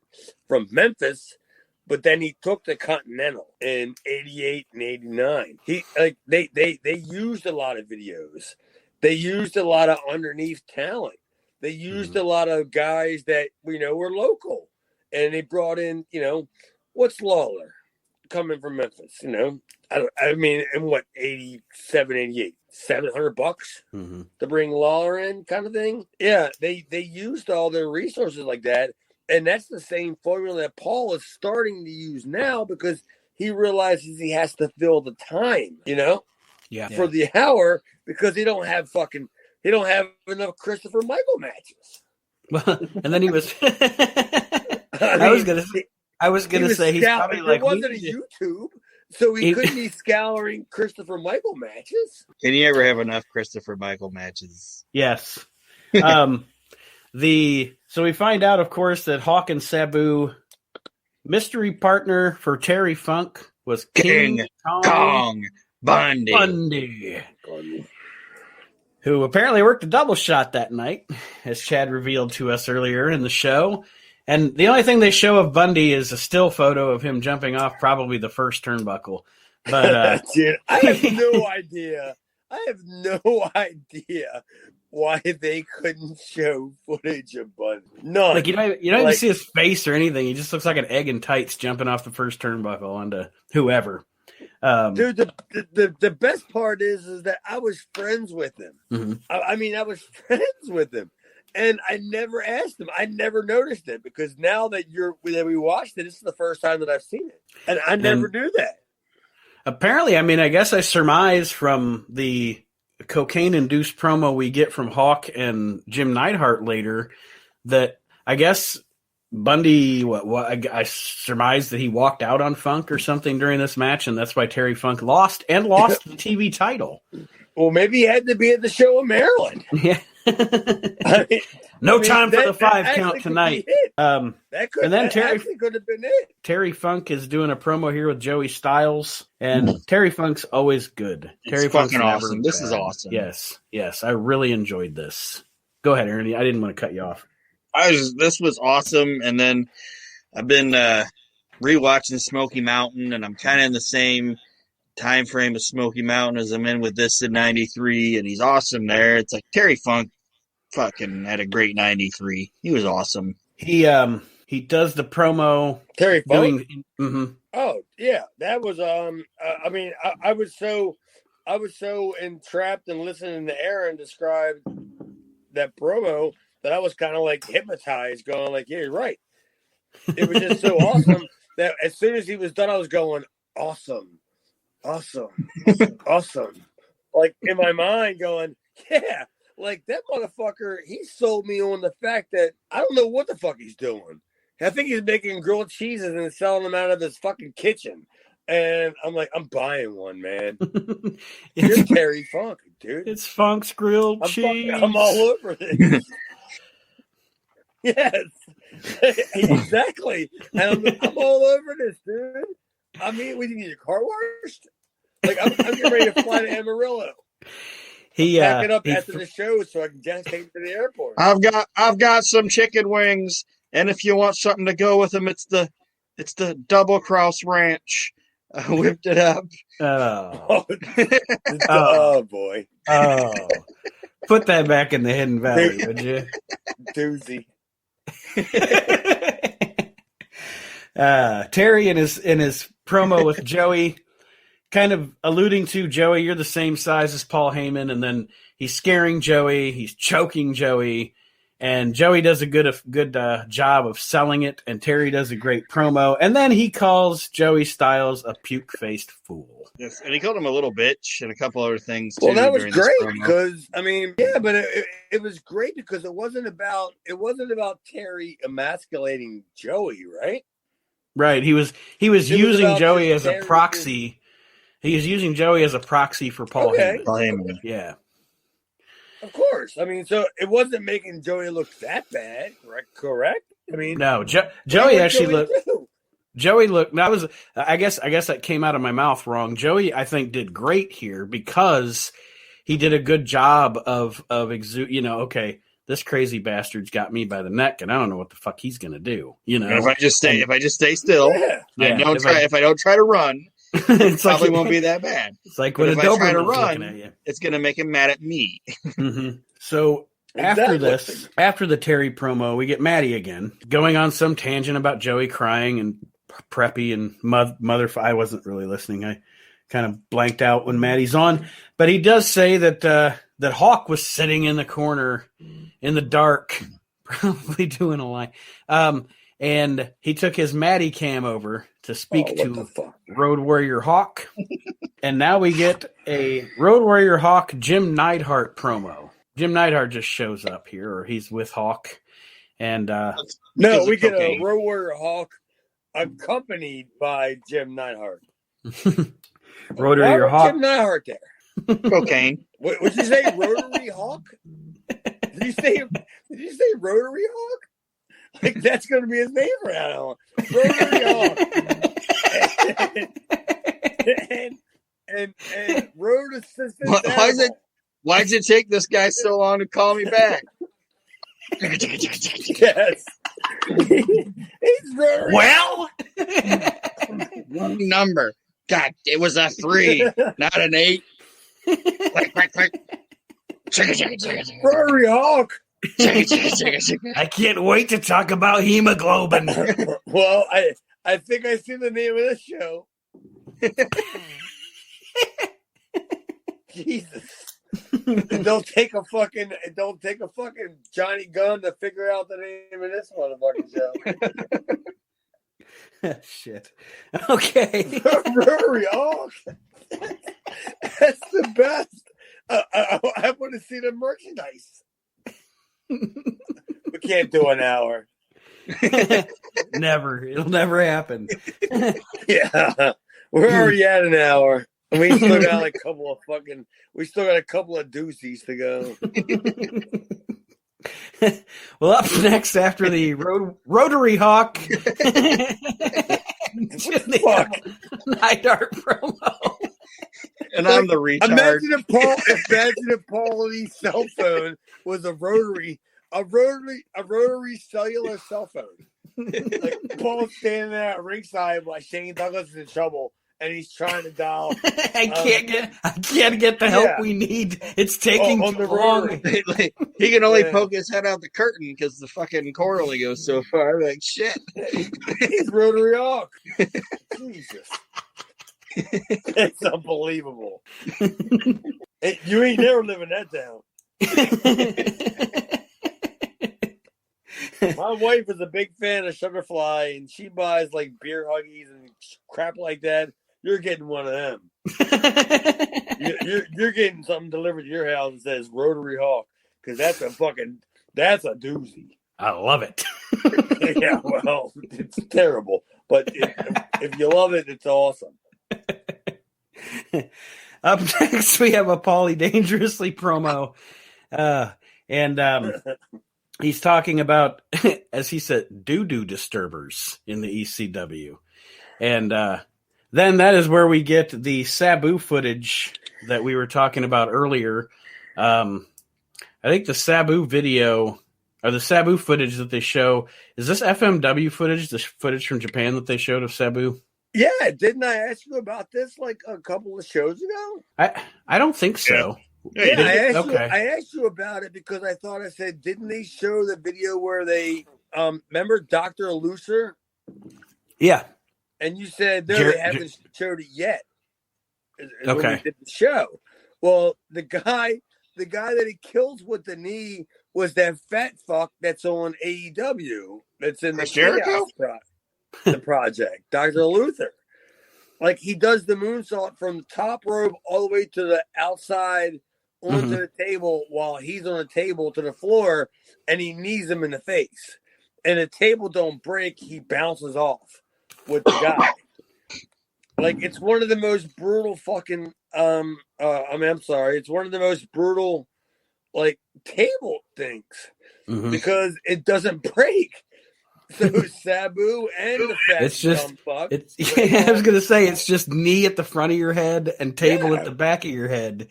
from Memphis, but then he took the Continental in '88 and '89. They used a lot of videos. They used a lot of underneath talent. They used a lot of guys that were local, and they brought in what's Lawler coming from Memphis. I mean, in what 87, 88, $700 to bring Lawler in, kind of thing. Yeah, they used all their resources like that. And that's the same formula that Paul is starting to use now because he realizes he has to fill the time, for the hour because he don't have enough Christopher Michael matches. Well, and then he was. I was gonna say he's probably like. There wasn't a YouTube, so he couldn't be scouring Christopher Michael matches. Can you ever have enough Christopher Michael matches? Yes. So we find out, of course, that Hawk and Sabu mystery partner for Terry Funk was King Kong Bundy, who apparently worked a double shot that night, as Chad revealed to us earlier in the show. And the only thing they show of Bundy is a still photo of him jumping off probably the first turnbuckle. But dude, I have no idea. Why they couldn't show footage of Bundy. None. Like you don't even see his face or anything. He just looks like an egg in tights jumping off the first turnbuckle onto whoever. Dude, the best part is that I was friends with him. Mm-hmm. I was friends with him, and I never asked him. I never noticed it because now that we watched it, this is the first time that I've seen it, and I never knew that. Apparently, I guess I surmise from the cocaine-induced promo we get from Hawk and Jim Neidhart later, that I guess Bundy, I surmised that he walked out on Funk or something during this match, and that's why Terry Funk lost the TV title. Well, maybe he had to be at the show in Maryland. Yeah. Time for the 5 count tonight. That could have been it. Terry Funk is doing a promo here with Joey Styles, and Terry Funk's always good. Terry Funk's fucking awesome. This is awesome. Yes, I really enjoyed this. Go ahead, Ernie. I didn't want to cut you off. This was awesome, and then I've been rewatching Smoky Mountain, and I'm kind of in the same time frame of Smoky Mountain as I'm in with this in '93, and he's awesome there. It's like Terry Funk fucking had a great '93. He was awesome. He does the promo. Terry Funk. Mm-hmm. Oh yeah, that was I mean, I was so entrapped in listening to Aaron describe that promo that I was kind of like hypnotized, going like, yeah, you're right. It was just so awesome that as soon as he was done, I was going, awesome. Like in my mind going, yeah, like that motherfucker, he sold me on the fact that I don't know what the fuck he's doing. I think he's making grilled cheeses and selling them out of his fucking kitchen. And I'm like, I'm buying one, man. You're Terry Funk, dude. It's Funk's grilled cheese. I'm all over this. Yes, exactly. And I'm all over this, dude. I mean, we need your car washed. Like, I'm getting ready to fly to Amarillo. Pack it up after the show so I can just take it to the airport. I've got some chicken wings, and if you want something to go with them, it's the Double Cross Ranch. I whipped it up. Oh boy. Oh. Put that back in the Hidden Valley, would you? Doozy. Terry in his promo with Joey, kind of alluding to Joey, you're the same size as Paul Heyman, and then he's scaring Joey, he's choking Joey, and Joey does a good job of selling it, and Terry does a great promo, and then he calls Joey Styles a puke-faced fool. Yes, and he called him a little bitch and a couple other things too. Well, that was great because I mean, yeah, but it was great because it wasn't about Terry emasculating Joey, right? Right. He was using Joey as a proxy. He was using Joey as a proxy for Paul Heyman. Yeah. Of course. I mean, so it wasn't making Joey look that bad, correct? I mean, no. Joey actually looked. Joey looked. That was. I guess that came out of my mouth wrong. Joey, I think, did great here because he did a good job of okay, this crazy bastard's got me by the neck, and I don't know what the fuck he's gonna do. If I just stay still, if I don't try to run, it probably won't be that bad. It's like when a Doberman's try to run, it's gonna make him mad at me. Mm-hmm. So after the Terry promo, we get Maddie again going on some tangent about Joey crying and preppy and mother. I wasn't really listening. I kind of blanked out when Maddie's on, but he does say that Hawk was sitting in the corner in the dark, probably doing a line. And he took his Maddie cam over to speak to Road Warrior Hawk. And now we get a Road Warrior Hawk Jim Neidhart promo. Jim Neidhart just shows up here, or he's with Hawk. And no, we get a Road Warrior Hawk accompanied by Jim Neidhart. Road Warrior Hawk. Jim Neidhart there. Cocaine. What did you say? Rotary Hawk? Did you say Rotary Hawk? Like that's going to be his name from now on. Rotary Hawk. and road assistant. Why does it take this guy so long to call me back? Yes. He's Rotary. Well, wrong number. God, it was a 3, not an 8. Quick. Rotary Hawk. I can't wait to talk about hemoglobin. Well, I think I see the name of this show. Jesus. It don't take a fucking Johnny Gunn to figure out the name of this motherfucking show. Shit. Okay. Rotary Hawk. That's the best. I want to see the merchandise. We can't do an hour. Never. It'll never happen. Yeah, we're already at an hour. And we still got like we still got a couple of doozies to go. Well, up next after the Rotary Hawk. Night Art promo. And I'm the retard. Imagine if Paulie's cell phone was a rotary cellular cell phone. Like Paul's standing there at ringside while Shane Douglas is in trouble, and he's trying to dial. I can't get the help we need. It's taking too long. He can only poke his head out the curtain because the fucking cord only goes so far. Like shit. He's Rotary Hawk. Jesus. It's unbelievable. You ain't never living that down. My wife is a big fan of Sugarfly, and she buys like beer huggies and crap like that. You're getting one of them. You're getting something delivered to your house that says Rotary Hawk, because that's a doozy. I love it. Yeah, well, it's terrible, but if you love it, it's awesome. Up next, we have a Paulie Dangerously promo, and he's talking about, as he said, doo-doo disturbers in the ECW, and then that is where we get the Sabu footage that we were talking about earlier. I think the Sabu video, or the Sabu footage that they show, is this FMW footage, the footage from Japan that they showed of Sabu? Yeah, didn't I ask you about this like a couple of shows ago? I don't think so. Yeah, I asked you about it because I thought I said, didn't they show the video where they remember Dr. Lucer? Yeah. And you said no, they haven't showed it yet. Okay. When we did the show. Well, the guy that he kills with the knee was that fat fuck that's on AEW. That's in the Jericho? The project, Dr. Luther. Like he does the moonsault from the top rope all the way to the outside onto the table while he's on the table to the floor, and he knees him in the face. And the table don't break, he bounces off with the guy. Like it's one of the most brutal fucking I'm sorry, it's one of the most brutal like table things because it doesn't break. So Sabu and the fat dumb fuck. I was gonna say it's just knee at the front of your head and table at the back of your head.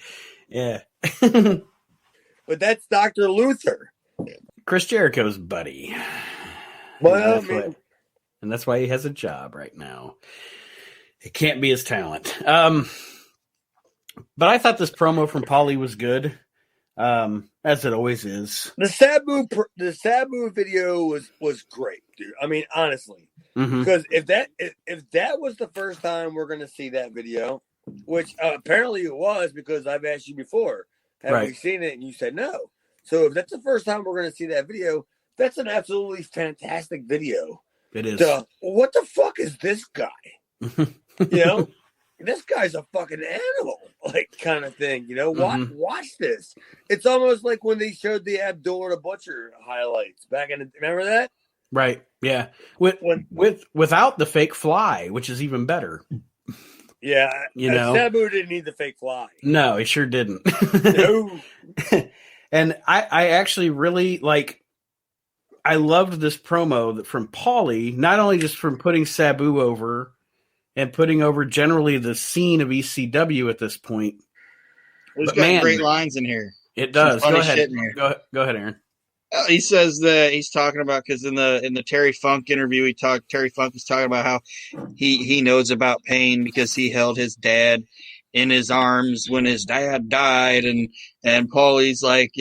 Yeah. But that's Dr. Luther. Chris Jericho's buddy. Well, and that's why he has a job right now. It can't be his talent. But I thought this promo from Paulie was good. As it always is. The Sabu video was great, dude. I mean, honestly, because if that was the first time we're going to see that video, which apparently it was because I've asked you before, have we seen it? And you said no. So if that's the first time we're going to see that video, that's an absolutely fantastic video. It is. What the fuck is this guy? You know, this guy's a fucking animal, like kind of thing. You know, watch this. It's almost like when they showed the Abdullah the Butcher highlights back in. Remember that? Right. Yeah. Without the fake fly, which is even better. Yeah. Sabu didn't need the fake fly. No, he sure didn't. No. And I actually really I loved this promo from Paulie, not only just from putting Sabu over and putting over generally the scene of ECW at this point. It's got great lines in here. It does. Go ahead. Go ahead, Aaron. He says that he's talking about, because in the Terry Funk interview, Terry Funk was talking about how he knows about pain because he held his dad in his arms when his dad died, and Paulie's like,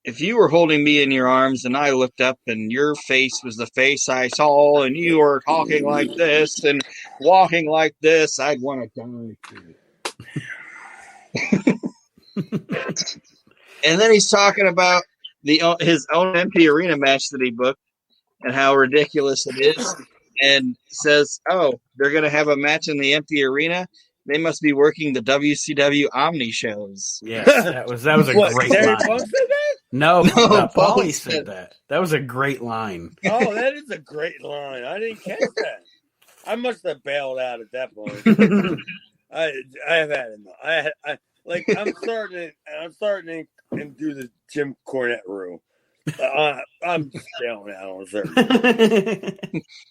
if you were holding me in your arms and I looked up and your face was the face I saw and you were talking like this and walking like this, I'd want to die. And then he's talking about his own empty arena match that he booked and how ridiculous it is, and says, oh, they're going to have a match in the empty arena. They must be working the WCW Omni shows. Yes, that was a What, great Terry line. Funk said that? No, No, Paulie Paulie said said- that. That was a great line. Oh, that is a great line. I didn't catch that. I must have bailed out at that point. I have had enough. I'm starting to do the Jim Cornette rule. I'm bailing out on certain.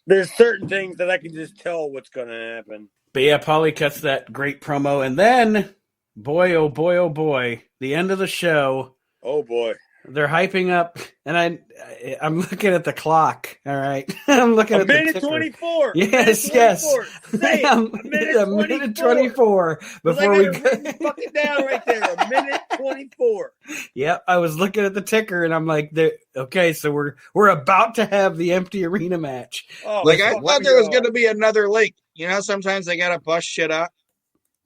There's certain things that I can just tell what's going to happen. But yeah, Paulie cuts that great promo, and then, boy, oh boy, the end of the show. Oh boy, they're hyping up, and I'm looking at the clock. All right, I'm looking at the minute ticker. 24. Yes, minute 24. Say it. A minute 24 before we go. Fuck it down right there. A minute 24. Yep, I was looking at the ticker, and I'm like, okay, so we're about to have the empty arena match. Oh, I thought there was going to be another link. You know, sometimes they got to bust shit up.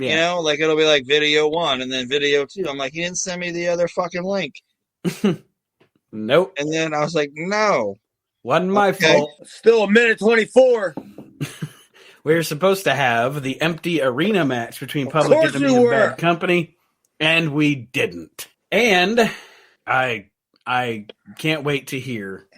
Yeah. You know, like it'll be like video 1 and then video 2. I'm like, you didn't send me the other fucking link. Nope. And then I was like, no. Wasn't my fault. Still a minute 24. We were supposed to have the empty arena match between Public Enemy and Bad Company, and we didn't. And I can't wait to hear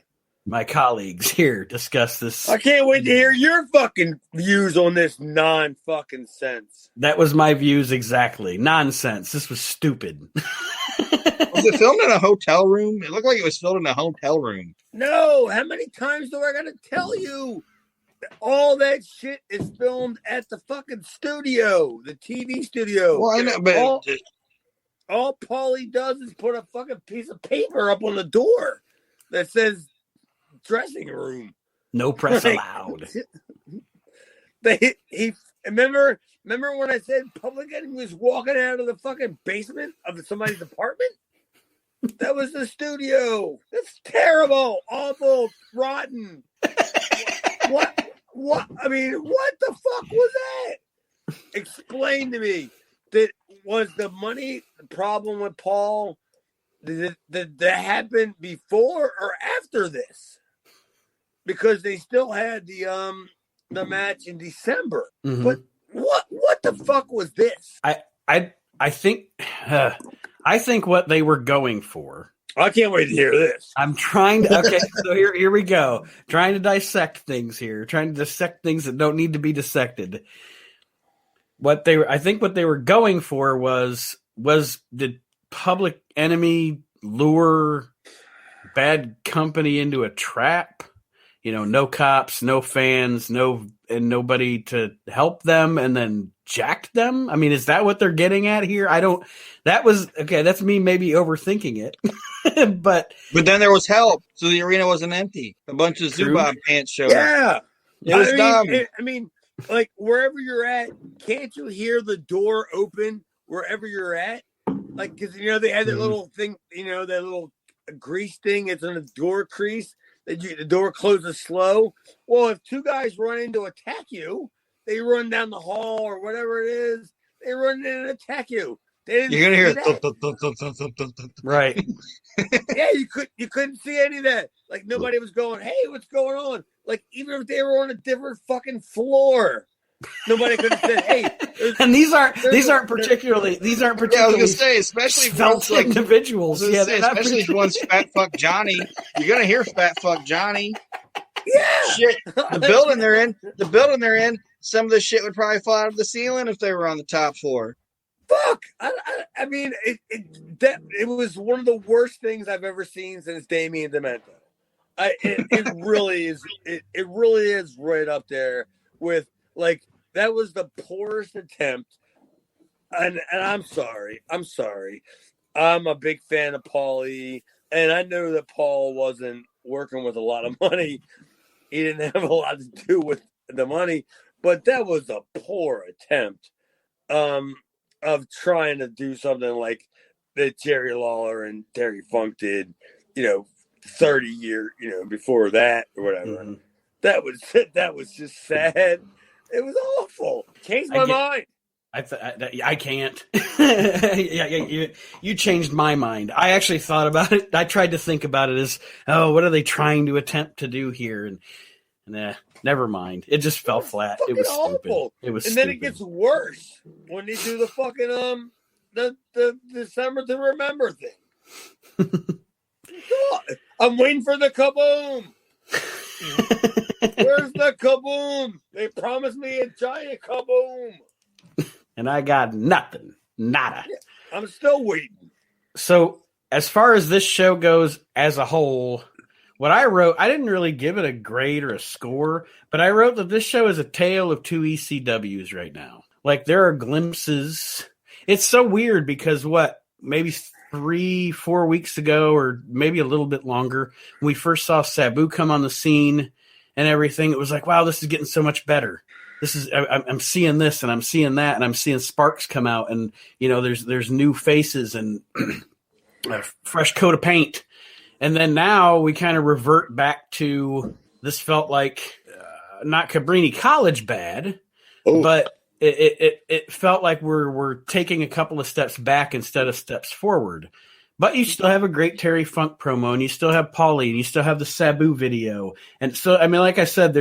my colleagues here discuss this. I can't wait to hear your fucking views on this non-fucking sense. That was my views exactly. Nonsense. This was stupid. Was it filmed in a hotel room? It looked like it was filmed in a hotel room. No, how many times do I gotta tell you? All that shit is filmed at the fucking studio, the TV studio. Well, I know, but all Paulie does is put a fucking piece of paper up on the door that says dressing room. No press allowed. He remember when I said Public Enemy was walking out of the fucking basement of somebody's apartment? That was the studio. That's terrible, awful, rotten. What? I mean, what the fuck was that? Explain to me. Was the money problem with Paul? Did that happen before or after this? Because they still had the match in December. Mm-hmm. But what the fuck was this? I think what they were going for. I can't wait to hear this. I'm trying to. Okay, so here we go. Trying to dissect things here. Trying to dissect things that don't need to be dissected. I think what they were going for was did Public Enemy lure Bad Company into a trap? You know, no cops, no fans, and nobody to help them, and then jacked them. I mean, is that what they're getting at here? That's me maybe overthinking it. but then there was help, so the arena wasn't empty. A bunch of Zubab pants showed up. Yeah, it was dumb. I mean, like wherever you're at, can't you hear the door open wherever you're at? Like, because they had that little thing, that little grease thing. It's in a door crease. The door closes slow. Well, if two guys run in to attack you, they run down the hall or whatever it is. They run in and attack you. You're gonna hear right. Yeah, you couldn't see any of that. Like nobody was going, "Hey, what's going on?" Like even if they were on a different fucking floor, nobody could have said, "Hey." And these aren't particularly. Yeah, I was gonna say, especially felt individuals. Yeah, especially if one's fat fuck Johnny. You're gonna hear fat fuck Johnny. Yeah. Shit. The building they're in. Some of the shit would probably fall out of the ceiling if they were on the top floor. Fuck! I mean, it was one of the worst things I've ever seen since Damien Demento. It really is. It really is right up there with like that was the poorest attempt. And I'm sorry. I'm a big fan of Paulie, and I know that Paul wasn't working with a lot of money. He didn't have a lot to do with the money, but that was a poor attempt. Of trying to do something like that Jerry Lawler and Terry Funk did, 30 years, before that or whatever. Mm-hmm. That was just sad. It was awful. Changed my mind. I can't. You changed my mind. I actually thought about it. I tried to think about it as, what are they trying to attempt to do here? And Nah, never mind. It just fell flat. It was stupid. Awful. It was and stupid. then it gets worse when they do the fucking the December to Remember thing. God, I'm waiting for the kaboom. Where's the kaboom? They promised me a giant kaboom. And I got nothing. Nada. Yeah, I'm still waiting. So as far as this show goes as a whole, what I wrote, I didn't really give it a grade or a score, but I wrote that this show is a tale of two ECWs right now. Like, there are glimpses. It's so weird because maybe 3-4 weeks ago, or maybe a little bit longer, when we first saw Sabu come on the scene and everything, it was like, wow, this is getting so much better. I'm seeing this and I'm seeing that, and I'm seeing sparks come out, and there's new faces and a fresh coat of paint. And then now we kind of revert back to, this felt like not Cabrini College bad, but it felt like we're taking a couple of steps back instead of steps forward. But you still have a great Terry Funk promo, and you still have Paulie, and you still have the Sabu video. And so, I mean, like I said,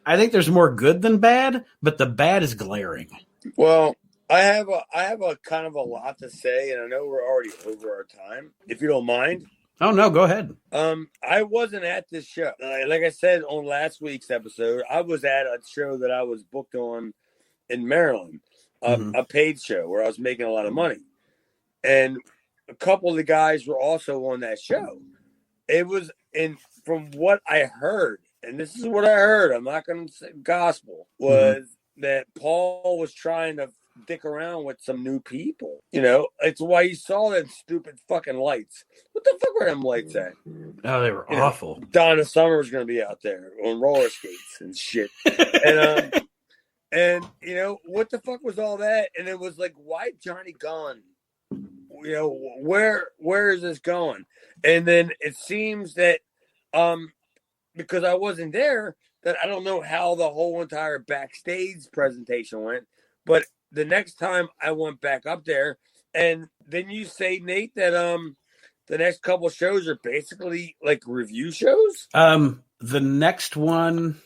I think there's more good than bad, but the bad is glaring. Well, I have a kind of a lot to say, and I know we're already over our time. If you don't mind. Oh no, go ahead. I wasn't at this show. Like I said on last week's episode, I was at a show that I was booked on in Maryland, a paid show where I was making a lot of money, and a couple of the guys were also on that show. It was, and from what I heard, and this is what I heard, I'm not going to say gospel, was that Paul was trying to dick around with some new people. It's why you saw them stupid fucking lights. What the fuck were them lights at? Oh, they were awful. Donna Summer's going to be out there on roller skates and shit. And what the fuck was all that? And it was like, why Johnny Gunn? Where is this going? And then it seems that because I wasn't there, that I don't know how the whole entire backstage presentation went, but the next time I went back up there, and then you say, Nate, that the next couple shows are basically like review shows. The next one,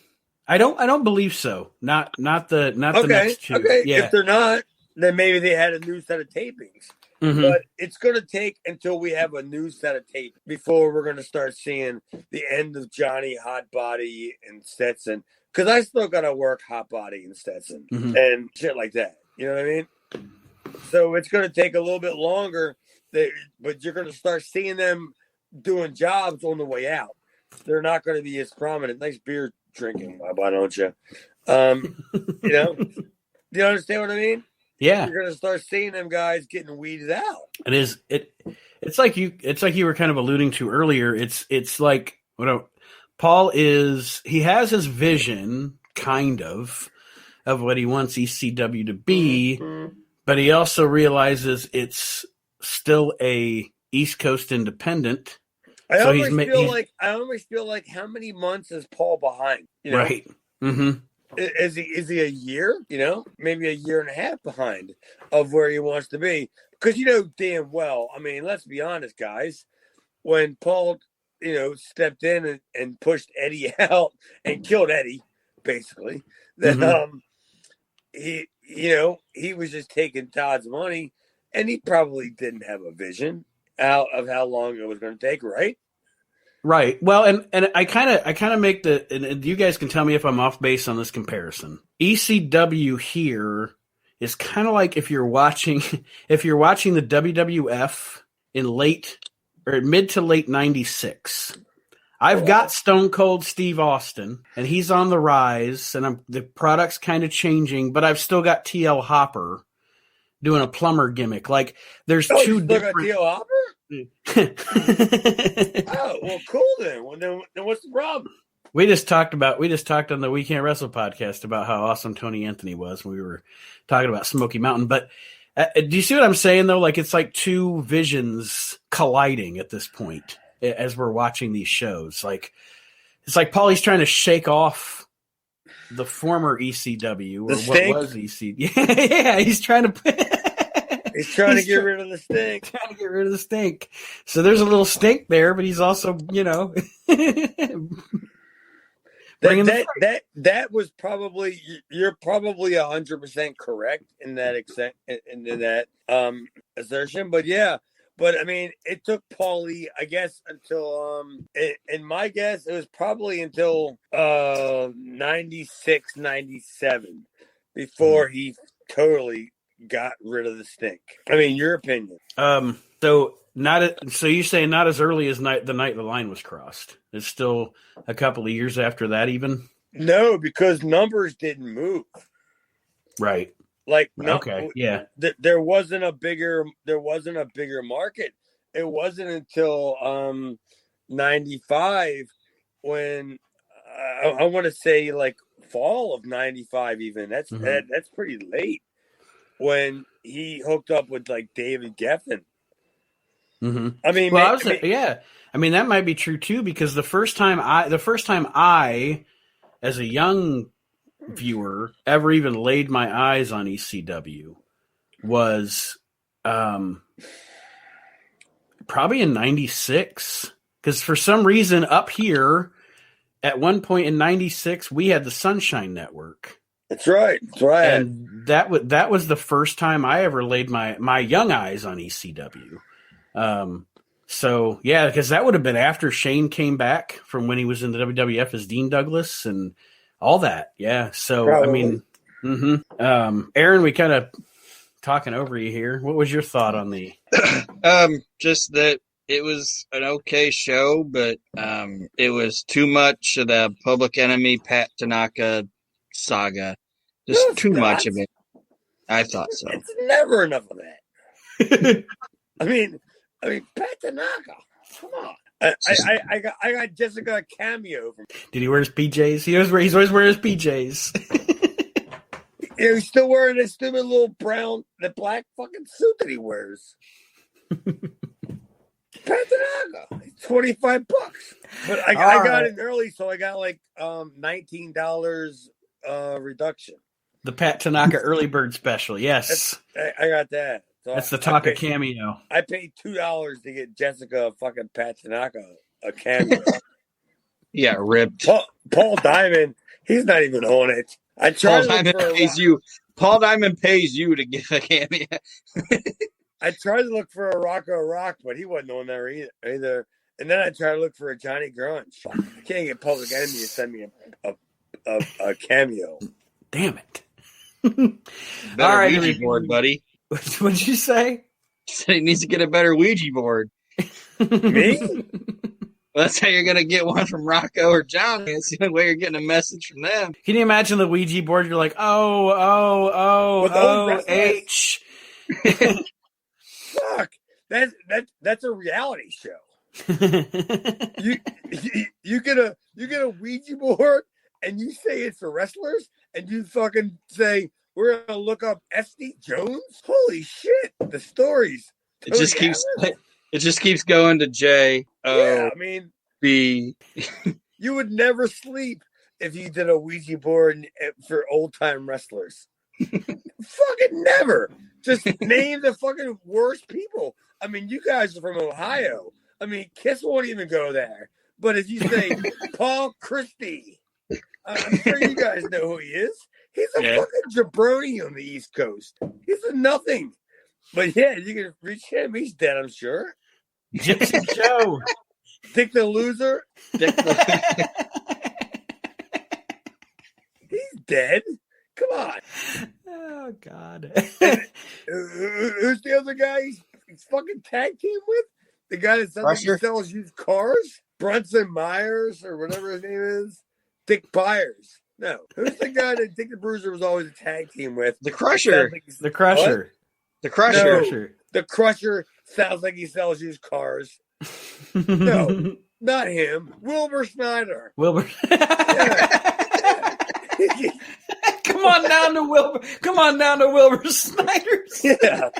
I don't believe so. Not the next two. Okay, yeah. If they're not, then maybe they had a new set of tapings. But it's going to take until we have a new set of tape before we're going to start seeing the end of Johnny Hot Body and Stetson. Because I still got to work Hot Body and Stetson and shit like that. You know what I mean? So it's going to take a little bit longer, but you're going to start seeing them doing jobs on the way out. They're not going to be as prominent. Nice beer drinking, why don't you? Do you understand what I mean? Yeah, you're gonna start seeing them guys getting weeded out. It's like you were kind of alluding to earlier. It's like Paul he has his vision kind of what he wants ECW to be, but he also realizes it's still a East Coast independent. I always feel like how many months is Paul behind? Right. Mm-hmm. Is he a year? Maybe a year and a half behind of where he wants to be. Because damn well, I mean, let's be honest, guys. When Paul, stepped in and pushed Eddie out and killed Eddie, basically, then he was just taking Todd's money, and he probably didn't have a vision out of how long it was going to take, right? Right. Well, and I kind of make and you guys can tell me if I'm off base on this comparison. ECW here is kind of like if you're watching the WWF in mid to late 96. I've got Stone Cold Steve Austin, and he's on the rise, and the product's kind of changing, but I've still got TL Hopper doing a plumber gimmick. Like, there's two different. Got TL Hopper? Oh, well, cool then. Well, then what's the problem? We just talked on the We Can't Wrestle podcast about how awesome Tony Anthony was when we were talking about Smoky Mountain. But do you see what I'm saying, though? Like, it's like two visions colliding at this point as we're watching these shows. Like, it's like Paulie's trying to shake off the former ECW or what was ECW. Yeah, he's trying to. He's trying to get rid of the stink. Trying to get rid of the stink. So there's a little stink there, but he's also, That was probably, you're probably 100% correct in that assertion. But yeah, but I mean, it took Paulie, I guess, until in my guess, it was probably until 96, 97 before he totally got rid of the stink. I mean, your opinion. So you say not as early as the night the line was crossed. It's still a couple of years after that, even. No, because numbers didn't move. Right. Like okay, yeah. There wasn't a bigger market. It wasn't until 95 when I want to say like fall of 95 even. That's pretty late when he hooked up with like David Geffen. Mm-hmm. I mean, I mean that might be true too, because the first time I, as a young viewer, ever even laid my eyes on ECW was probably in 96, because for some reason up here at one point in 96 we had the Sunshine Network. That's right. And that was the first time I ever laid my young eyes on ECW. So yeah, because that would have been after Shane came back from when he was in the WWF as Dean Douglas and all that. Yeah. So probably. I mean, Aaron, we kind of talking over you here. What was your thought on the? Just that it was an okay show, but it was too much of the Public Enemy Pat Tanaka saga. Just too much of it. I thought so. It's never enough of that. I mean, Pat Tanaka. Come on. I got Jessica a cameo from. Did he wear his PJs? He's always wearing his PJs. He's still wearing this stupid little the black fucking suit that he wears. Pat Tanaka, $25. But I got it early, so I got like $19 reduction. The Pat Tanaka early bird special, yes. I got that. So that's the Taka cameo. I paid $2 to get Jessica fucking Pat Tanaka a cameo. Yeah, ripped. Paul Diamond, he's not even on it. Paul Diamond pays you to get a cameo. I tried to look for a Rocco Rock, but he wasn't on there either. And then I tried to look for a Johnny Grunge. I can't get Public Enemy to send me a cameo. Damn it. All right, Ouija board, buddy. What'd you say? He said he needs to get a better Ouija board. Me? Well, that's how you're going to get one from Rocco or Johnny. That's the only way you're getting a message from them. Can you imagine the Ouija board? You're like, H. Fuck. That's a reality show. You get a Ouija board and you say it's for wrestlers and you fucking say, we're going to look up SD Jones? Holy shit. The stories. It just keeps going to J. Yeah, I mean, B. You would never sleep if you did a Ouija board for old time wrestlers. Fucking never. Just name the fucking worst people. I mean, you guys are from Ohio. I mean, Kiss won't even go there. But if you say Paul Christie, I'm sure you guys know who he is. He's a fucking jabroni on the East Coast. He's a nothing. But yeah, you can reach him. He's dead, I'm sure. Gypsy Joe. Dick the Loser. He's dead. Come on. Oh, God. Who's the other guy he's fucking tag team with? The guy that sounds like he sells used cars? Brunson Myers or whatever his name is? Dick Byers. No. Who's the guy that Dick the Bruiser was always a tag team with? The Crusher. The Crusher. What? The Crusher. No, the Crusher sounds like he sells used cars. No, not him. Wilbur Snyder. Wilbur. Come on down to Wilbur. Come on down to Wilbur Snyder's. Yeah.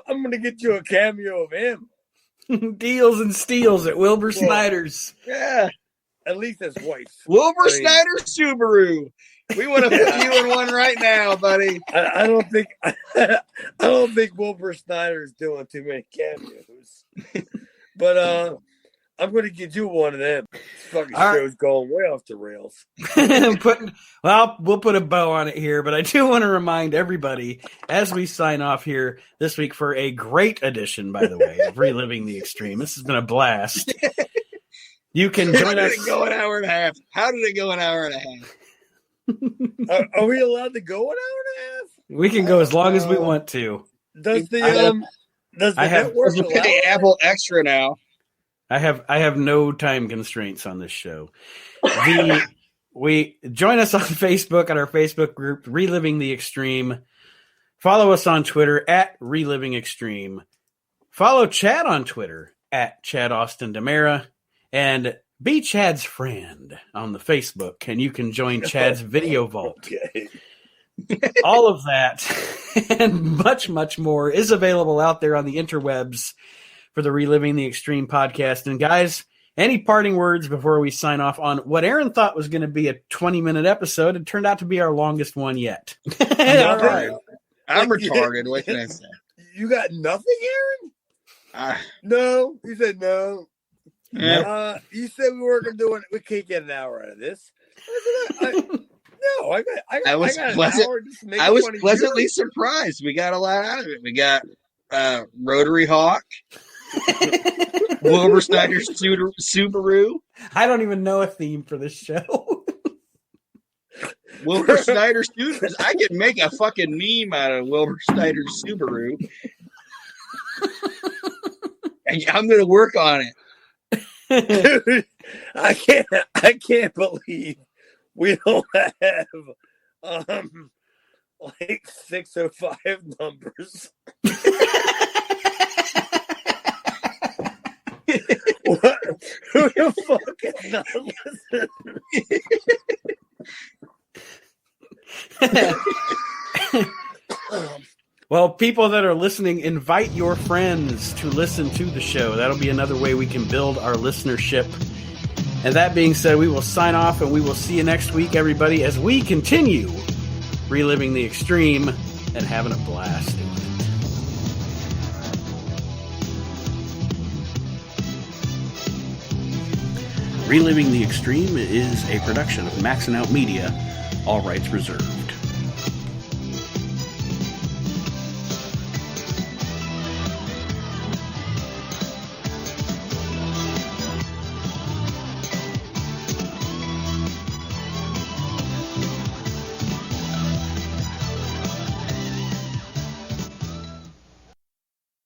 I'm going to get you a cameo of him. Deals and steals at Wilbur Snyder's. Yeah. At least his wife. Wilbur Snyder Subaru. We want to put you in one right now, buddy. I don't think Wilbur Snyder's doing too many cameos. But I'm going to get you one of them. This fucking All right. show's going way off the rails. We'll put a bow on it here, but I do want to remind everybody as we sign off here this week for a great edition, by the way, of Reliving the Extreme. This has been a blast. You can join us. How did it go an hour and a half? How did it go an hour and a half? Are we allowed to go an hour and a half? We can go as long as we want to. Does the network allow Pay Apple Extra now. I have no time constraints on this show. We join us on Facebook at our Facebook group, Reliving the Extreme. Follow us on Twitter at Reliving Extreme. Follow Chad on Twitter at Chad Austin Demera. And be Chad's friend on the Facebook, and you can join Chad's Video Vault. Okay. All of that and much, much more is available out there on the interwebs for the Reliving the Extreme podcast. And guys, any parting words before we sign off on what Aaron thought was going to be a 20-minute episode? It turned out to be our longest one yet. All right. I'm retarded. What can I say? You got nothing, Aaron? No. He said no. Yeah. You said we weren't going to do it. We can't get an hour out of this. I was pleasantly surprised. We got a lot out of it. We got Rotary Hawk, Wilbur Snyder's Subaru. I don't even know a theme for this show. Wilbur Snyder's Subaru. I could make a fucking meme out of Wilbur Snyder's Subaru. And I'm going to work on it. Dude, I can't believe we don't have like 605 numbers. What? Who the fuck is not listening? Well, people that are listening, invite your friends to listen to the show. That'll be another way we can build our listenership. And that being said, we will sign off and we will see you next week, everybody, as we continue reliving the extreme and having a blast. Reliving the Extreme is a production of Maxing Out Media, all rights reserved.